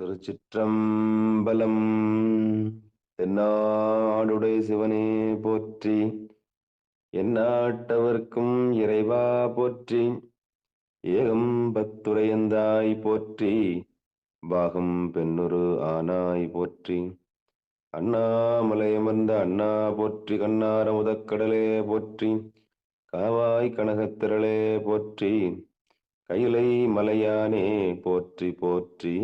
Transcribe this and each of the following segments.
திருச்சிற்றம்பலம். தென்னாடுடைய சிவனே போற்றி, எந்நாட்டவர்க்கும் இறைவா போற்றி, ஏகம்பத்துரையந்தாய் போற்றி, பாகம் பெண்ணுரு ஆனாய் போற்றி, அண்ணாமலையமர்ந்த அண்ணா போற்றி, கண்ணார முதக்கடலே போற்றி, காவாய் கனகத்திரளே போற்றி, கைலை மலையானே போற்றி போற்றி.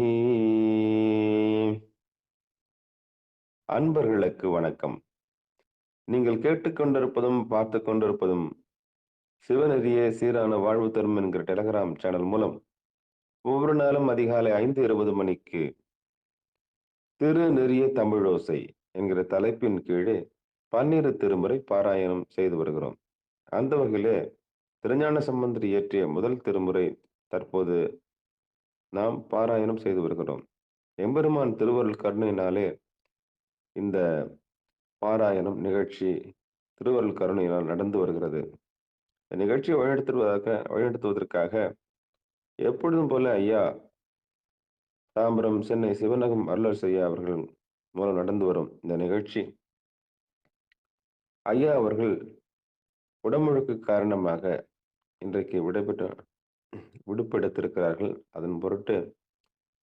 அன்பர்களுக்கு வணக்கம். நீங்கள் கேட்டுக்கொண்டிருப்பதும் பார்த்து கொண்டிருப்பதும் சிவநெறிய சீரான வாழ்வு தரும் என்கிற டெலகிராம் சேனல் மூலம் ஒவ்வொரு நாளும் அதிகாலை 5:20 மணிக்கு திருநெறிய தமிழோசை என்கிற தலைப்பின் கீழே 12 திருமுறை பாராயணம் செய்து வருகிறோம். அந்த வகையிலே திருஞான சம்பந்தர் இயற்றிய முதல் திருமுறை தற்போது நாம் பாராயணம் செய்து வருகிறோம். எம்பெருமான் திருவருள் கருணையினாலே இந்த பாராயணம் நிகழ்ச்சி திருவருள் கருணையினால் நடந்து வருகிறது. இந்த நிகழ்ச்சியை வழிநடத்துவதற்காக எப்பொழுதும் போல ஐயா தாம்பரம் சென்னை சிவநகம் அருளர் செய்யா அவர்கள் மூலம் நடந்து வரும் இந்த நிகழ்ச்சி, ஐயா அவர்கள் உடமுழுக்கு காரணமாக இன்றைக்கு விடுப்பெடுத்திருக்கிறார்கள். அதன் பொருட்டு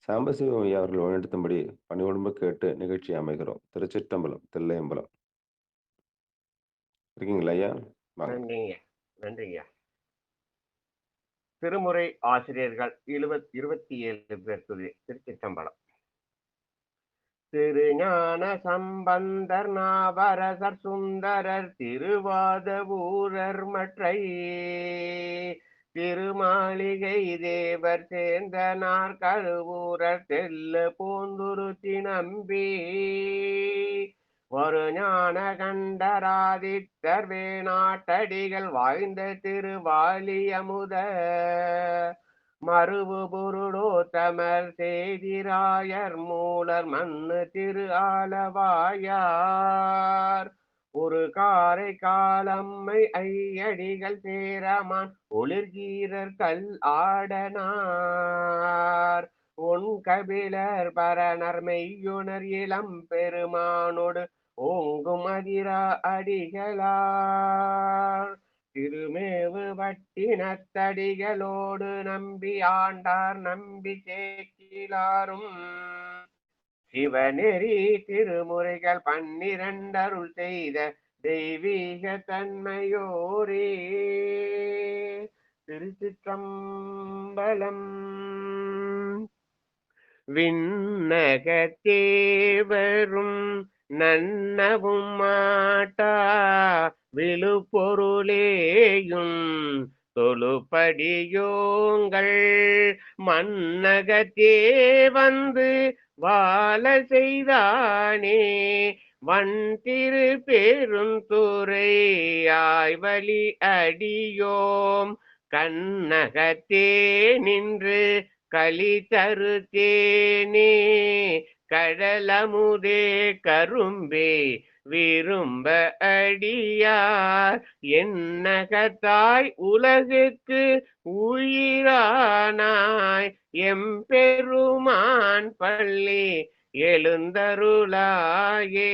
சாம்பசிவம் ஐயா அவர்கள் வழிநடத்தும்படி பணிவுடம்பு கேட்டு நிகழ்ச்சி அமைகிறோம். திருச்சிற்றம்பலம், தில்லையம்பலம். இருக்கீங்களா ஐயா? வாங்க. நன்றிங்க, நன்றிங்க. திருமுறை ஆசிரியர்கள் 27 பேர் துதி. திருச்சிற்றம்பலம். திருஞான சம்பந்தர் நாவரசர் சுந்தரர் திருவாத ஊரர் மற்றை திருமாளிகை தேவர் சேர்ந்த நாற்கருவூரர் தெல்ல பூந்துருத்தி நம்பி ஒரு ஞான கண்டராதித்தர் வேணாட்டடிகள் வாழ்ந்த திருவாலி அமுத மறுவு பொருளோத்தமர் செய்திராயர் மூலர் மண்ணு திரு ஆலவாயார் ஒரு காரை காலம்மை ஐயடிகள் சேரமான் ஒளிர்கீரர் கல் ஆடனார் உன் கபிலர் பரணர் மெய்யுணர் இளம் பெருமானோடு ஓங்கும் அதிரா அடிகளார் திருமேவு வட்டினத்தடிகளோடு நம்பி ஆண்டார் நம்பி சேக்கிலாரும் சிவநெறி திருமுறைகள் 12 அருள் செய்த தெய்வீக தன்மையோரே. திருச்சிற்றம்பலம். விண்ணகத்தேவரும் நன்னவும் மாட்டா விழுப்பொருளேயும் தொழுப்படியோங்கள் மன்னகத்தே வந்து வாழ செய்தானே வன் திரு பெருந்துறை ஆய்வழி அடியோம் கண்ணகத்தே நின்று களி தருத்தேனே கடலமுதே கரும்பே விரும்ப அடியார் என்னகத்தாய் உலகுக்கு உயிரானாய் எம்பெருமான் பள்ளி எழுந்தருளாயே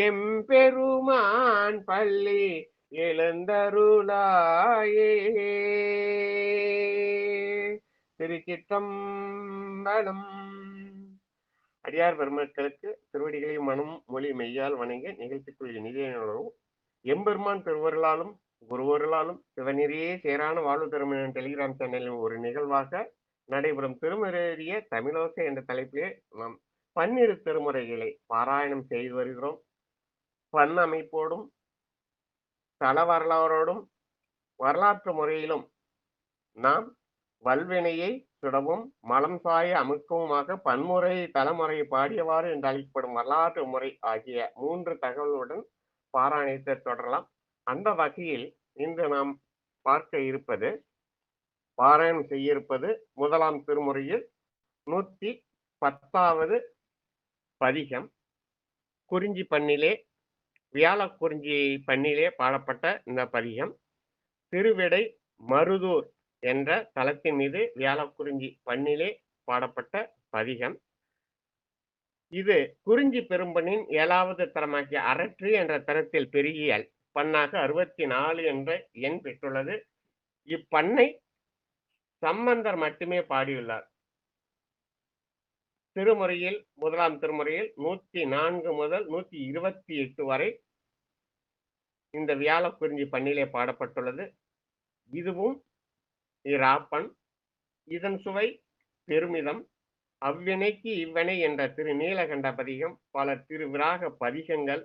எம்பெருமான் பள்ளி எழுந்தருளாயே. திருச்சிற்றம்பலம். அடியார் பெருமக்களுக்கு திருவடிகளை மனம் மொழி மெய்யால் வணங்கி நிகழ்ச்சிக்குரிய நிதியினரும் எம்பெருமான் பெருவர்களாலும் குருவர்களாலும் சிவநெறியே சேரான வாழ்வு தரும் டெலிகிராம் சேனலின் ஒரு நிகழ்வாக நடைபெறும் திருமுறைய தமிழோசை என்ற தலைப்பிலே நாம் 12 திருமுறைகளை பாராயணம் செய்து வருகிறோம். பண் அமைப்போடும் தல வரலாறோடும் வரலாற்று முறையிலும் நாம் வல்வினையை சுடவும் மலம் சாய அமுக்கவுமாக பன்முறை தலைமுறை பாடியவாறு என்று அழைக்கப்படும் வரலாற்று முறை ஆகிய 3 தகவலுடன் பாராயணத்தை தொடரலாம். அந்த வகையில் இன்று நாம் பார்க்க இருப்பது, பாராயணம் செய்ய இருப்பது முதலாம் திருமுறையில் 110வது பதிகம். குறிஞ்சி பண்ணிலே வியாழ குறிஞ்சி பண்ணிலே பாடப்பட்ட இந்த பதிகம் திருவிடை மருதூர் என்ற தலத்தின் மீது வியாழக்குறிஞ்சி பண்ணிலே பாடப்பட்ட பதிகம். இது குறிஞ்சி பெரும்பண்ணின் 7வது தரமாகிய அரற்று என்ற தரத்தில் பெருகியல் பண்ணாக 64 என்ற எண் பெற்றுள்ளது. இப்பண்ணை சம்பந்தர் மட்டுமே பாடியுள்ளார். திருமுறையில் 1ஆம் திருமுறையில் 104 முதல் 128 வரை இந்த வியாழக்குறிஞ்சி பண்ணிலே பாடப்பட்டுள்ளது. இதுவும் இராப்பண். இதன் சுவை பெருமிதம். அவ்வினைக்கு இவ்வினை என்ற திரு நீலகண்ட பதிகம், பல திருவிராக பதிகங்கள்,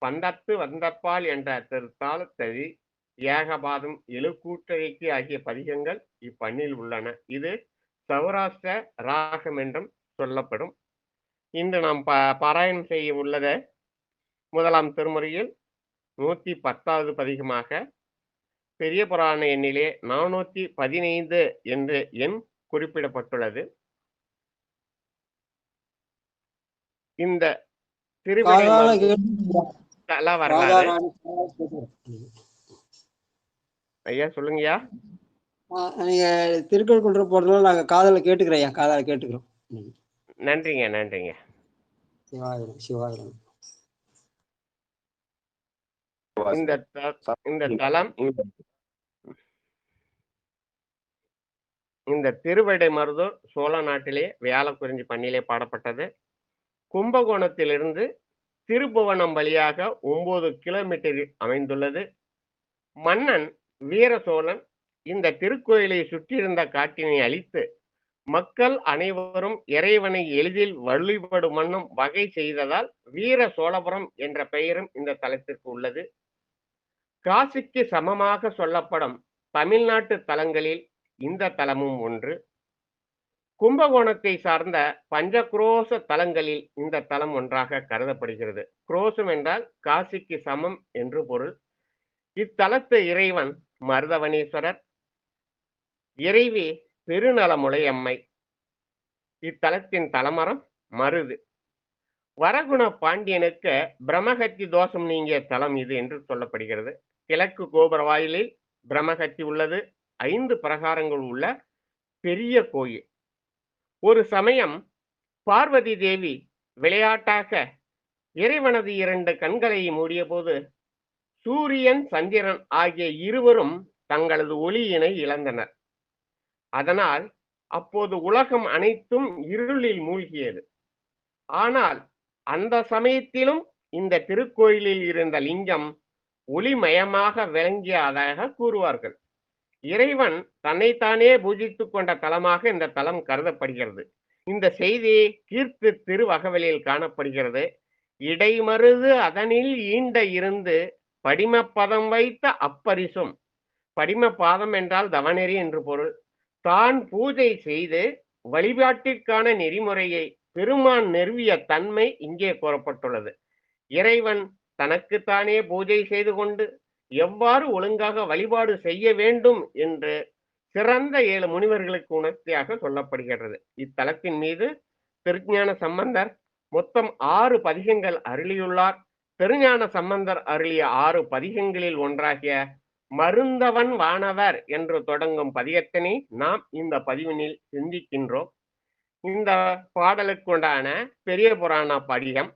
பந்தத்து வந்தப்பால் என்ற திரு தாளத்ததி, ஏகபாதம், எழுக்கூட்டழைக்கு ஆகிய பதிகங்கள் இப்பண்ணில் உள்ளன. இது சௌராஷ்டிர ராகம் என்றும் சொல்லப்படும். இன்று நாம் பாராயணம் செய்ய உள்ளத 1ஆம் திருமுறையில் 110வது பதிகமாக பெரிய புராண எண்ணிலே 415 என்ற எண் குறிப்பிடப்பட்டுள்ளது. இந்த திருவிடை தல வரலாறு. ஐயா சொல்லுங்கய்யா. நீங்க திருக்குறள் கொண்டு போறதுனால நாங்க காதல கேட்டுக்கிறோம். காதால கேட்டுக்கிறோம். நன்றிங்க, நன்றிங்க. சிவாயிரம் சிவாயிரம். இந்த தலம் இந்த திருவிடைமருதூர் சோழ நாட்டிலே வியாழக்குறிஞ்சி பண்ணிலே பாடப்பட்டது. கும்பகோணத்திலிருந்து திருப்புவனம் வழியாக 9 கிலோமீட்டரில் அமைந்துள்ளது. மன்னன் வீர சோழன் இந்த திருக்கோயிலை சுற்றியிருந்த காட்டினை அழித்து மக்கள் அனைவரும் இறைவனை எளிதில் வழிபடும் வண்ணம் வகை செய்ததால் வீர சோழபுரம் என்ற பெயரும் இந்த தலத்திற்கு உள்ளது. காசிக்கு சமமாக சொல்லப்படும் தமிழ்நாட்டு தலங்களில் இந்த தலமும் ஒன்று. கும்பகோணத்தை சார்ந்த பஞ்சக்ரோச தலங்களில் இந்த தலம் ஒன்றாக கருதப்படுகிறது. குரோசம் என்றால் காசிக்கு சமம் என்று பொருள். இத்தலத்து இறைவன் மருதவனீஸ்வரர், இறைவி பெருநலமுலையம்மை. இத்தலத்தின் தலமரம் மருது. வரகுண பாண்டியனுக்கு பிரம்மஹத்தி தோஷம் நீங்கிய தலம் இது என்று சொல்லப்படுகிறது. கிழக்கு கோபுர வாயிலில் பிரம்மஹத்தி உள்ளது. 5 பிரகாரங்கள் உள்ள பெரிய கோயில். ஒரு சமயம் பார்வதி தேவி விளையாட்டாக இறைவனது 2 கண்களை மூடிய போது சூரியன் சந்திரன் ஆகிய இருவரும் தங்களது ஒளியினை இழந்தனர். அதனால் அப்போது உலகம் அனைத்தும் இருளில் மூழ்கியது. ஆனால் அந்த சமயத்திலும் இந்த திருக்கோயிலில் இருந்த லிங்கம் ஒளிமயமாக விளங்கியதாக கூறுவார்கள். இறைவன் தன்னைத்தானே பூஜித்துக் கொண்ட தலமாக இந்த தலம் கருதப்படுகிறது. இந்த செய்தி கீர்த்து திருவகவலில் காணப்படுகிறது. இடைமருது அதனில் ஈண்ட இருந்து படிமப்பதம் வைத்த அப்பரிசும். படிமபாதம் என்றால் தவநெறி என்று பொருள். தான் பூஜை செய்து வழிபாட்டிற்கான நெறிமுறையை பெருமான் நிறுவிய தன்மை இங்கே கூறப்பட்டுள்ளது. இறைவன் தனக்குத்தானே பூஜை செய்து கொண்டு எவ்வாறு ஒழுங்காக வழிபாடு செய்ய வேண்டும் என்று சிறந்த 7 முனிவர்களுக்கு உணர்த்தியாக சொல்லப்படுகிறது. இத்தலத்தின் மீது திருஞான சம்பந்தர் மொத்தம் 6 பதிகங்கள் அருளியுள்ளார். திருஞான சம்பந்தர் அருளிய 6 பதிகங்களில் ஒன்றாகிய மருந்தவன் வானவர் என்று தொடங்கும் பதிகத்தினை நாம் இந்த பதிவினில் சிந்திக்கின்றோம். இந்த பாடலுக்கு உண்டான பெரிய புராண பதிகம்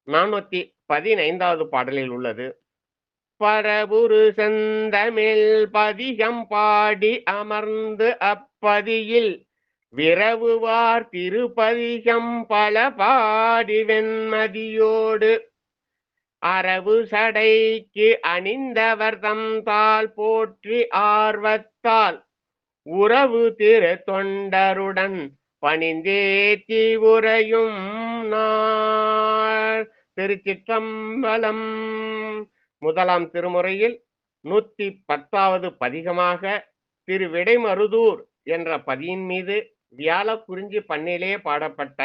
415வது பாடலில் உள்ளது. பரபுரு செந்தமிழ் பதிகம் பாடி அமர்ந்து அப்பதியில் விரவுவார் திருப்பதிகம் பல பாடி வெண்மதியோடு அரவு சடைக்கு அணிந்தவர் தம் தாள் போற்றி ஆர்வத்தால் உறவு திரு தொண்டருடன் பணிந்தேத்தி உரையும் நாள். திருச்சிற்றம்பலம். 1ஆம் திருமுறையில் 110வது பதிகமாக திருவிடைமருதூர் என்ற பதியின் மீது வியாழக்குறிஞ்சி பண்ணிலே பாடப்பட்ட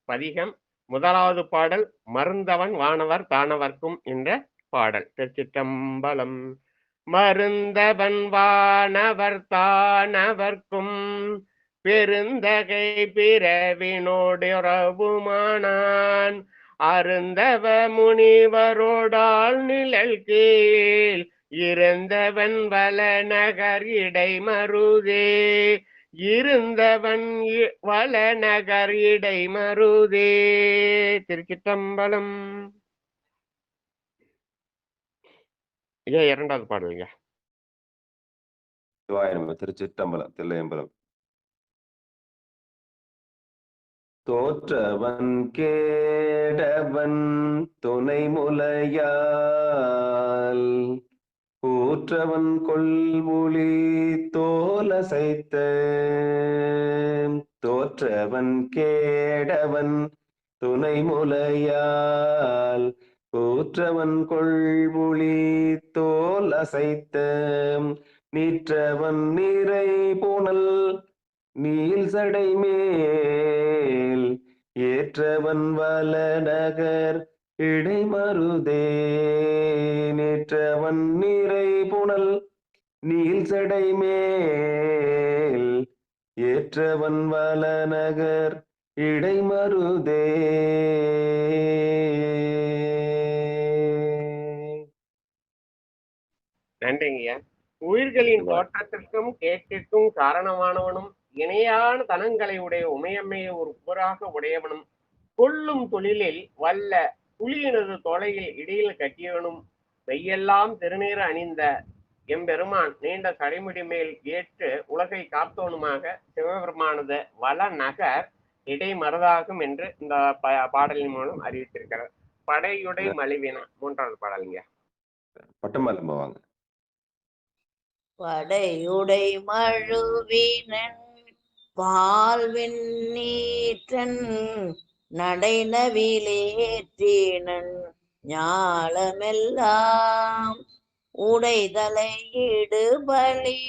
பதிகம். 1வது பாடல் மருந்தவன் வானவர் தானவர்க்கும் என்ற பாடல். திருச்சிற்றம்பலம். மருந்தவன் வானவர் தானவர்க்கும் பெருந்தகை பிறவினோடு உறவுமானான் அருந்தவ முனிவரோடால் நிழல் கீழ் இருந்தவன் வள நகர் இடைமருதே இருந்தவன் வளநகர் இடைமருதே. திருச்சிற்றம்பலம். ஐயா இரண்டாவது பாடலுங்க. சிவாய நம. திருச்சிற்றம்பலம். தில்லையம்பலம். தோற்றவன் கேடவன் துணைமுலையால் கூற்றவன் கொள்மொழி தோலசைத்த தோற்றவன் கேடவன் துணைமுலையால் கூற்றவன் கொள்மொழி தோல் அசைத்த நீற்றவன் நிறை புனல் நீல் சடை மேல் ஏற்றவன் வளநகர் இடைமருதே. நேற்றவன் நிறை புனல் நீல் சடை மேல் ஏற்றவன் வளநகர் இடைமருதே. நன்றிங்கய்யா. உயிர்களின் தோற்றத்திற்கும் கேட்டிற்கும் காரணமானவனும் இணையான தனங்களை உடைய உமையம்மையை ஒரு புறாக உடையவனும் கொள்ளும் தொழிலில் வல்ல புலியினது தொலையில் இடையில் கட்டியவனும் மெய்யெல்லாம் திருநீர் அணிந்த எம்பெருமான் நீண்ட சடைமுடி மேல் ஏற்று உலகை காத்தோனுமாக சிவபெருமானது வளநகர் இடைமருதாகும் என்று இந்த பாடலின் மூலம் அறிவித்திருக்கிறார். படையுடை மலிவின மூன்றாவது பாடலுங்க. பட்டமல்லம்மா வாங்க. படையுடை மழுவினன் பால்வின் நீற்றன் நடைநவிலேற்றினன் ஞாலமெல்லாம் உடைதலையிடு பலி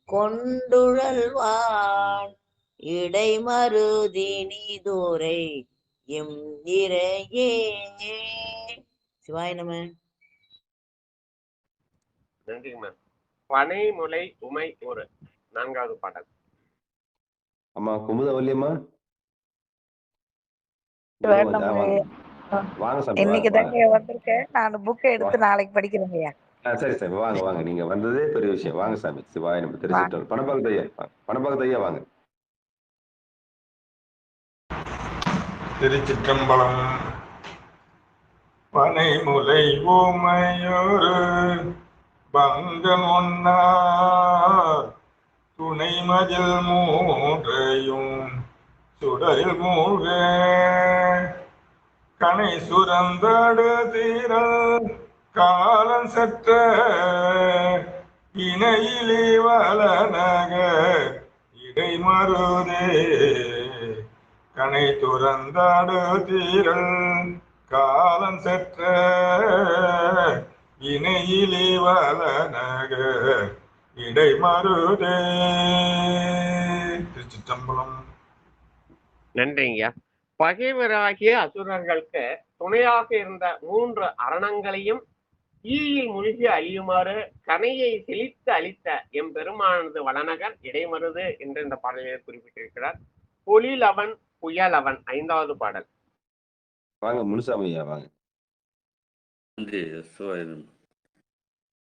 கொண்டுழல்வான் இடைமருதினிதுரை எம் இறையே. சிவாய நம. நன்றிங்க. பனைமுலை உமை ஒரு நான்காவது பாடல். அம்மா குமுதவல்லியம்மா இன்னைக்கு தாங்க வந்திருக்கேன். நான் புக்கை எடுத்து நாளைக்கு படிக்கிறேங்கய்யா. சரி சரி வாங்க வாங்க. நீங்க வந்ததே பெரிய விஷயம். வாங்க சாமி. சிவாய நம்ம தெரிஞ்சுட்டோம். பணப்பாக்கத்தையா வாங்க. திருச்சிற்றம்பலம். பனைமுலை உமையொரு பங்கன் ஒன்னார் துணை மதில் மூன்றையும் சுடரில் மூழ்க கனை சுரந்தடு தீரல் காலம் சற்ற இணையிலே வளநகர் இடைமருதே. கனை துறந்தாடு தீரல் காலம் சற்ற இணையிலே வளநகர் இடைமருதே. திருச்சிற்றம்பலம். நன்றிங்க. பகைவராகிய அசுரர்களுக்கு துணையாக இருந்த 3 அரணங்களையும் ஈயில் மூழ்கி அழியுமாறு கனையை செழித்து அளித்த எம்பெருமானது வளநகர் இடைமருது என்று இந்த பாடலில் குறிப்பிட்டிருக்கிறார். பொழிலவன் புயலவன் ஐந்தாவது பாடல். வாங்க முனுசாமியா வாங்க.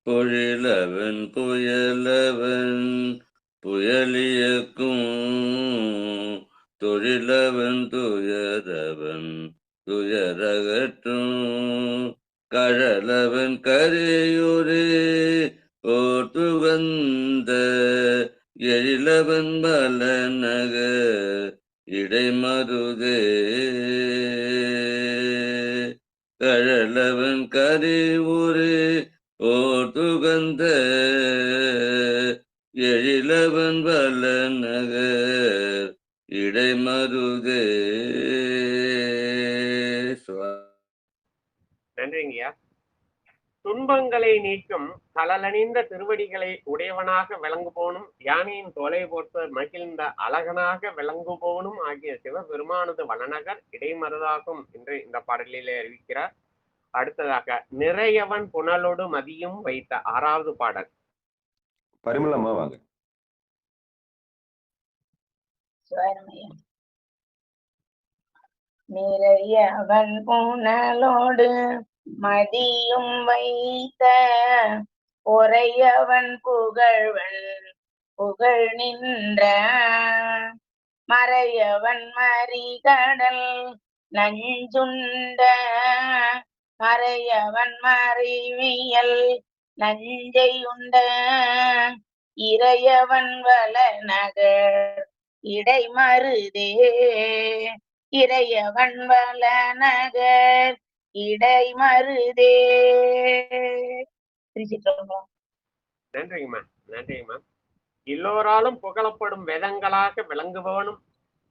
பொழிலவன் புயலவன் புயலியக்கும் தொழிலவன் துயரவன் துயரகற்றும் கழலவன் கரையுரே ஓட்டுவந்த எழிலவன் வளநகர் இடைமருதே. கழலவன் கரையுரே ஓட்டுகந்த எழிலவன் வளநகர் இடைமருதே. நன்றிங்கய்யா. துன்பங்களை நீக்கும் கலலணிந்த திருவடிகளை உடையவனாக விளங்குபோனும் யானையின் தொலை போர்த்து மகிழ்ந்த அழகனாக விளங்குபோனும் ஆகிய சிவபெருமானது வளநகர் இடைமருதாகும் என்று இந்த பாடலிலே அறிவிக்கிறார். அடுத்ததாக நிறையவன் புனலோடு மதியும் வைத்த ஆறாவது பாடல். பரிமளம்மா வாங்க. நிறையவன் புனலோடு மதியும் வைத்த பொறையவன் புகழ்வன் புகழ் நின்ற மறையவன் மறிகடல் நஞ்சுண்ட மறையவன் மறிவியல் நஞ்சை உண்ட இறையவன் வள நகர் இடைமருதே இறையவன் வள நகர் இடைமருதே. திருச்சிற்றம்பலம். நன்றிங்கம்மா, நன்றிங்கம்மா. எல்லோராலும் புகழப்படும் வேதங்களாக விளங்குபவனும்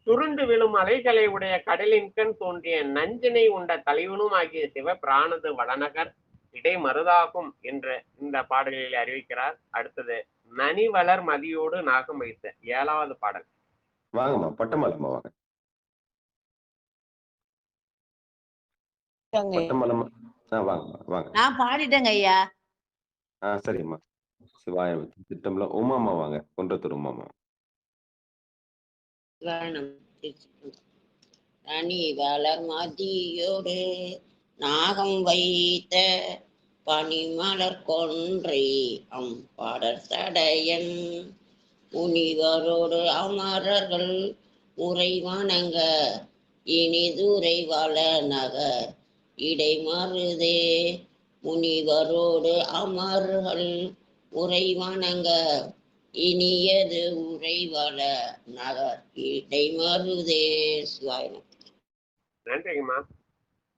சுருண்டு விழும் அலைகளை உடைய கடலின் கண் தோன்றிய நஞ்சினை உண்ட தலைவனும் ஆகிய சிவபிரானது வளநகர் இடைமருதாகும் என்று இந்த பாடலில் அறிவிக்கிறார். அடுத்தது நனி வளர் மதியோடு நாகம் வைத்த 7வது பாடல். வாங்கம்மா பட்டமலம்மா வாங்க. பட்டமலம்மா வாங்கம்மா வாங்க. நான் பாடிட்டேங்க ஐயா. சரிம்மா. சிவாய திட்டம்ல உமாமா வாங்க. குன்றத்தூர் உமாமா. நனி வளர் மதியோடு நாகம் வைத்த பனிமலர் கொன்றை அம்பாடற் சடையன் முனிவரோடு அமரர்கள் உரை வணங்க இனிதுரை வள நகர் இடைமருதே. முனிவரோடு அமர்கள் உரை வணங்க இனியது உரைவள நகர் இடைமருதே. சிவாயினம். நன்றிங்கம்மா.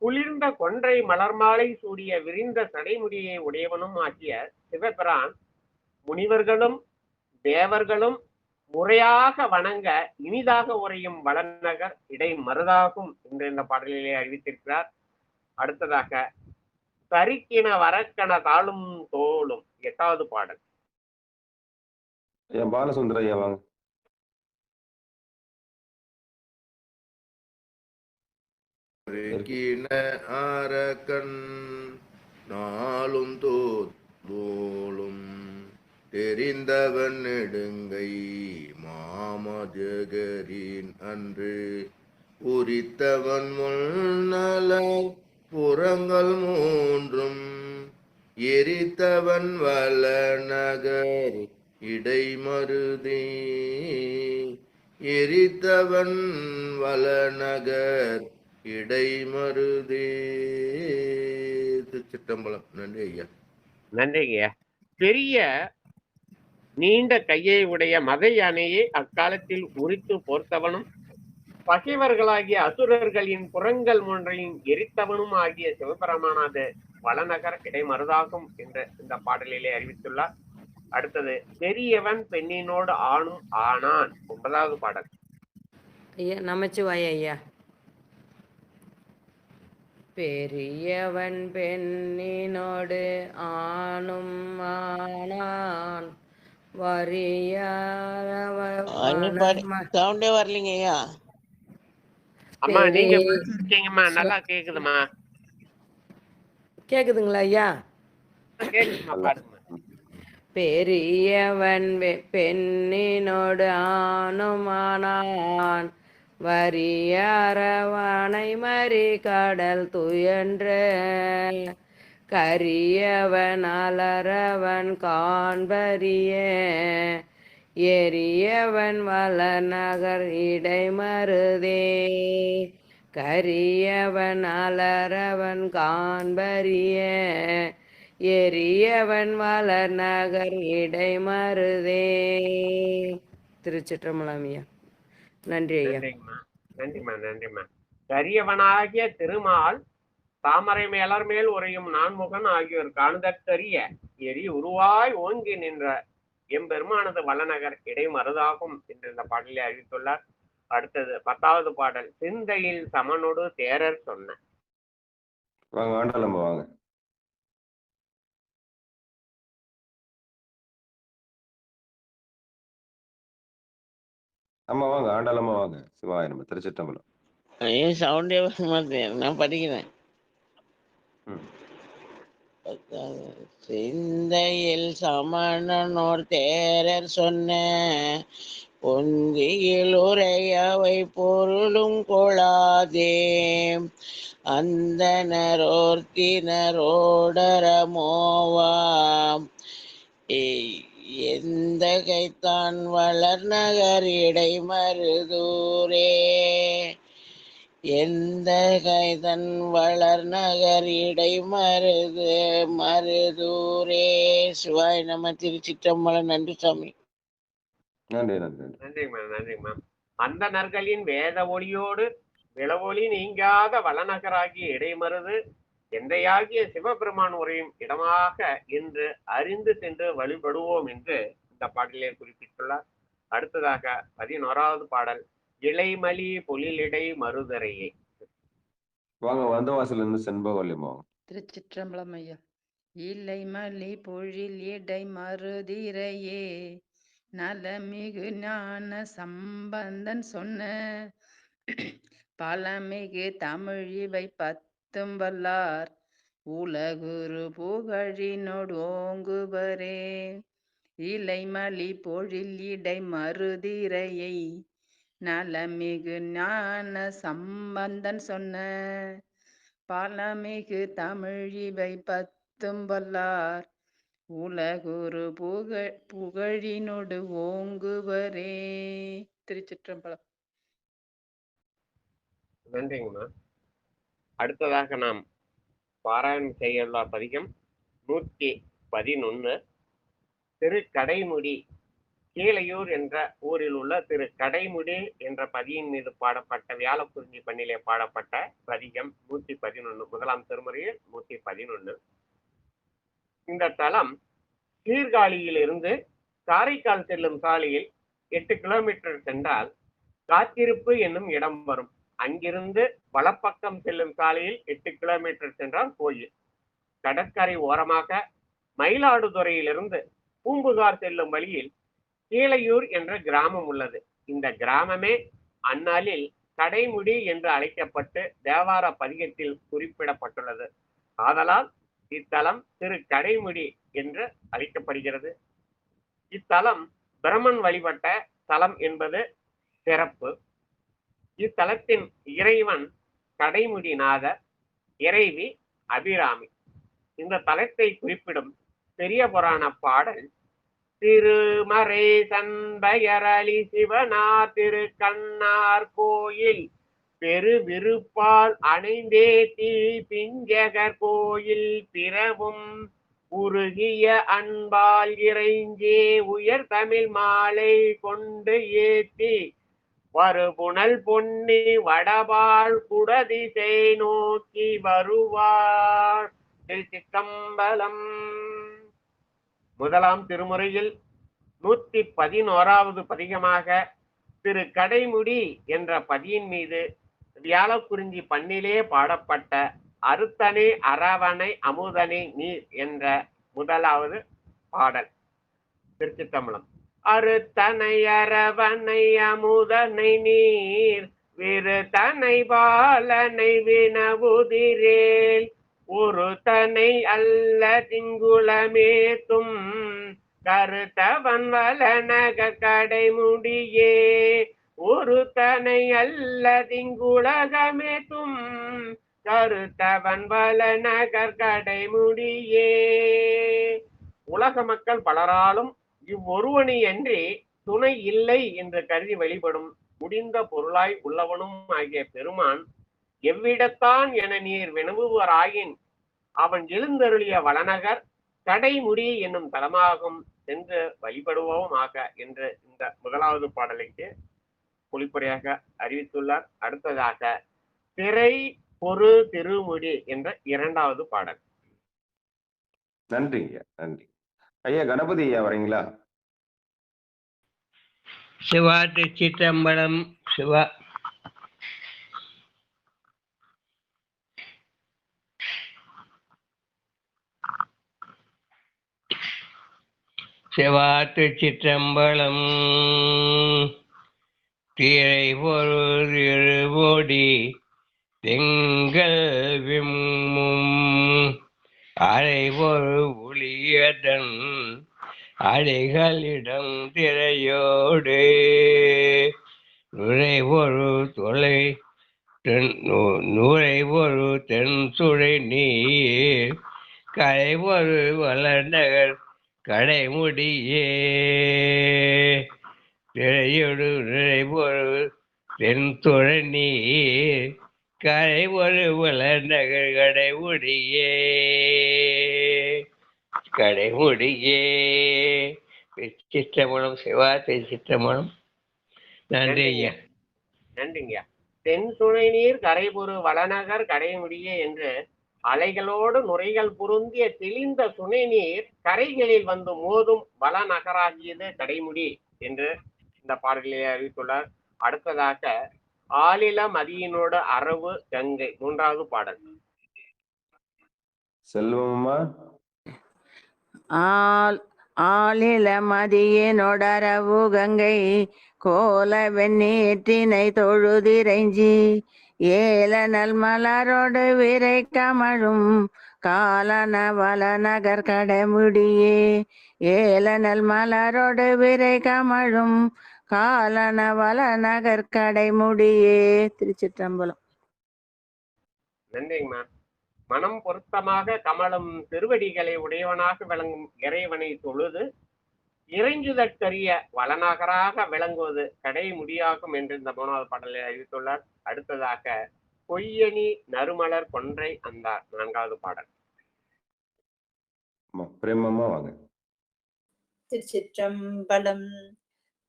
குளிர்ந்த கொன்றை மலர்மாலை சூடிய விரிந்த சடைமுடியை உடையவனும் ஆகிய சிவபிரான் முனிவர்களும் தேவர்களும் முறையாக வணங்க இனிதாக உரையும் வளநகர் இடைமருதாகும் என்று இந்த பாடலிலே அறிவித்திருக்கிறார். அடுத்ததாக தரிக்கின வரக்கண தாளும் தோளும் 8வது பாடல். பாலசுந்தர ஐயா வாங்க. அரக்கன் நாளும் தோளும் தெரிந்தவன் நெடுங்கை மாமஜகரின் அன்று உரித்தவன் முன்னல புறங்கள் 3 எரித்தவன் வள நகர் இடைமருதே. எரித்தவன் வள நகர் இடைமருதே. திருச்சிற்றம்பலம். நன்றி ஐயா. நன்றிங்கய்யா. பெரிய நீண்ட கையை உடைய மத யானையை அக்காலத்தில் உரித்து போர்த்தவனும் பகைவர்களாகிய அசுரர்களின் புறங்கள் 3ஐயும் எரித்தவனும் ஆகிய சிவபெருமானது வளநகர் இடைமருதாகும் என்று இந்த பாடலிலே அறிவித்துள்ளார். அடுத்தது பெரியவன் பெண்ணினோடு ஆணும் ஆனான் 9வது பாடல். ஐயா நமச்சிவாய ஐயா. பெரியவன் பெண்ணினோடு ஆணும் ஆனான் சவுண்டே வரலீங்க ஐயா. அம்மா நீங்க இருக்கீங்கம்மா, நல்லா கேக்குதுமா. கேக்குதுங்களா ஐயா? கேக்குதுமா, பாருங்க. பெரியவன் பெண்ணினோடு ஆணுமானான் வரியரவணை மறி கடல் துயன்ற கரியவன் அலரவன் காண்பரிய எரியவன் வள நகர் இடைமருதே. கரியவன் அலரவன் காண்பரிய எரியவன் வளர் நகர் இடைமருதே. திருச்சிற்றம்பலம் ஐயா. நன்றி ஐயா. நன்றிம்மா, நன்றிம்மா. கரியவனாகிய திருமால் தாமரை மேலர் மேல் உரையும் நான்முகன் ஆகியோர் காணுதற்கரிய எரி உருவாய் ஓங்கி நின்ற எம்பெருமானது வளநகர் இடைமருதாகும் என்று இந்த பாடலை அறிவித்துள்ளார். அடுத்தது 10வது பாடல். சிந்தையில் சமனோடு தேரர் சொன்ன. வாங்க ஆண்டாளம்மா வாங்க. அம்மா வாங்க. ஆண்டாளம்மா வாங்க. சிவாய நம்ம. திருச்சிற்றம்பலம். சவுண்டே வர மாட்டேன், நான் படிக்கிறேன். சிந்தையில் சமணனோர் தேரர் சொன்ன பொந்தியில் உரையவை பொருளும் கொளாதே அந்தனரோர்த்தினரோடரமோவாம் எந்த கைத்தான் வளர் நகர் இடைமருதூரே. எந்த கைதன் வளர் நகர் மருதூரே. சிவாய் நம்ம திருச்சிற்றம்பலம். நன்றி சாமி. நன்றி நன்றி நன்றி. நன்றிங்க மேம், நன்றிங்க மேம். அந்த நற்களின் வேத ஒளியோடு விளவொளி நீங்காத வளநகராகிய இடைமருது எந்தையாகிய சிவபெருமான் உரையும் இடமாக என்று அறிந்து சென்று வழிபடுவோம் என்று இந்த பாடலிலே குறிப்பிட்டுள்ளார். அடுத்ததாக 11வது பாடல், இளைமலி பொழிலிடை மருதரையே. வாங்க, வந்தவாசல இருந்து செண்பகவல்லிமா. திருச்சிற்றம்பலம் ஐயா. இலைமலி பொழில் இடை மருதிரையே, நலமிகு ஞான சம்பந்தன் சொன்ன பழமிகு தமிழ் இவை 10 வல்லார் உலகுரு புகழினோடு ஓங்குவரே. இலைமலி பொழில் இடை மருதிரையை, நலமிகு ஞான சம்பந்தன் சொன்ன பழமிகு தமிழ் இவை 10 வல்லார் உலகுரு புகழினோடு ஓங்குவரே. திருச்சிற்றம்பலம். நன்றிங்கம்மா. அடுத்ததாக நாம் பாராயணம் செய்யுள்ள பதிகம் 111, திரு கடைமுடி. கீழையூர் என்ற ஊரில் உள்ள திரு கடைமுடி என்ற பதியின் மீது பாடப்பட்ட வியாழக்குறிஞ்சி பண்ணிலே பாடப்பட்ட பதிகம் 111, முதலாம் திருமுறையில் 111. இந்த தலம் சீர்காழியிலிருந்து காரைக்கால் செல்லும் சாலையில் 8 கிலோமீட்டர் சென்றால் காத்திருப்பு என்னும் இடம் வரும். அங்கிருந்து வலப்பக்கம் செல்லும் சாலையில் 8 கிலோமீட்டர் சென்றால் கோயில். கடற்கரை ஓரமாக மயிலாடுதுறையிலிருந்து பூம்புகார் செல்லும் வழியில் கீழையூர் என்ற கிராமம் உள்ளது. இந்த கிராமமே அந்நாளில் கடைமுடி என்று அழைக்கப்பட்டு தேவார பதிகத்தில் குறிப்பிடப்பட்டுள்ளது. ஆதலால் இத்தலம் திரு கடைமுடி என்று அழைக்கப்படுகிறது. இத்தலம் பிரம்மன் வழிபட்ட தலம் என்பது சிறப்பு. இத்தலத்தின் இறைவன் கடைமுடிநாதர், இறைவி அபிராமி. இந்த தலத்தை குறிப்பிடும் பெரிய புராண பாடல், திருமறை சண்பயரளி சிவனார் திரு கண்ணார் கோயில் பெருவிருப்பால் அணைந்தே தீ பிஞ்சகர் கோயில் பிறவும் உருகிய அன்பால் இறைஞ்சே உயர் தமிழ் மாலை கொண்டு ஏத்தி வருபுணல் பொன்னி வடபால் குடதிசை நோக்கி வருவார். திருச்சிற்றம்பலம். முதலாம் திருமுறையில் 111வது பதிகமாக திரு கடைமுடி என்ற பதியின் மீது வியாழக்குறிஞ்சி பண்ணிலே பாடப்பட்ட அறுத்தனை அரவணை அமுதனை நீர் என்ற முதலாவது பாடல். திருச்சிற்றம்பலம். அறுத்தனை அரவணை அமுதனை நீர் விருத்தனை பாலனை வினவுதிரேல் ஒரு தனை அல்ல திங்குளமேத்தும் கருத்தவன் வளநக கடைமுடியே. ஒரு தனை அல்ல திங்குலகமேத்தும் கருத்தவன் வளநகர் கடைமுடியே. உலக மக்கள் பலராலும் இவ்வொருவனி அன்றி துணை இல்லை என்று கருதி வழிபடும் முடிந்த பொருளாய் உள்ளவனும் ஆகிய பெருமான் எவ்விடத்தான் என நீர் வினவுவராயின் அவன் எழுந்தருளிய வளநகர் கடைமுடி என்னும் தலமாகும் சென்று வழிபடுவோமாக என்று இந்த முதலாவது பாடலுக்கு பொழிப்புரையாக அறிவித்துள்ளார். அடுத்ததாக திரை பொரு திருமுடி என்ற 2வது பாடல். நன்றிங்க, நன்றி ஐயா. கணபதி ஐயா வரீங்களா? சிவா. திருச்சிற்றம்பலம். சிவா. சிவா. திருச்சிற்றம்பலம். திரை பொருள் இருபொடி திங்கள் விம்மும் அரை ஒரு ஒளியதன் அடைகளிடம் திரையோடு நுழைவொரு தொலை நுழைவொரு தென் சுழை நீர் கரைவொரு வளநகர் கடைமுடியே திரையொடு நிறைபொருள் தென்துறை நீர் கரை ஒரு வளநகர் கடைமுடியே கடைமுடியே. சித்திரமணம் சிவா சித்திரமணம். நன்றி ஐயா. நன்றிங்கய்யா. தென் துணை நீர் கரைபொரு வளநகர் கடைமுடியே என்று அலைகளோடு நுரைகள் பொருந்திய தெளிந்த துணை நீர் கரைகளில் வந்து மோதும் வளநகராகியது கடைமுடி என்று இந்த பாடலில் அறிவித்துள்ளார். அடுத்ததாக ஆலில மதியினோடு அரவு கங்கை, மூன்றாவது பாடல். செல்வமா ஆலில மதியினோடரவு கங்கை கோல வெண்ணீற்றினை தொழுதிரைஞ்சி ஏல நல் மலரோடு விரை கமழும் காலன வளநகர் கடைமுடியே ஏல நல் மலரோடு விரை கமழும் காலன வளநகர் கடைமுடியே. திருச்சிற்றம்பலம். நன்றிங்கம்மா. மனம் பொருத்தமாக கமலும் திருவடிகளை உடையவனாக விளங்கும் இறைவனை தொழுது இறைஞ்சுதற்கரிய வளநகராக விளங்குவது கடைமுடியாகும் என்று இந்த 3வது பாடலில் அறிவித்துள்ளார். அடுத்ததாக பொய்யணி நறுமலர் கொன்றை அந்தார், 4வது பாடல். பிரேமமா வாங்க. திருச்சிற்றம்பலம்.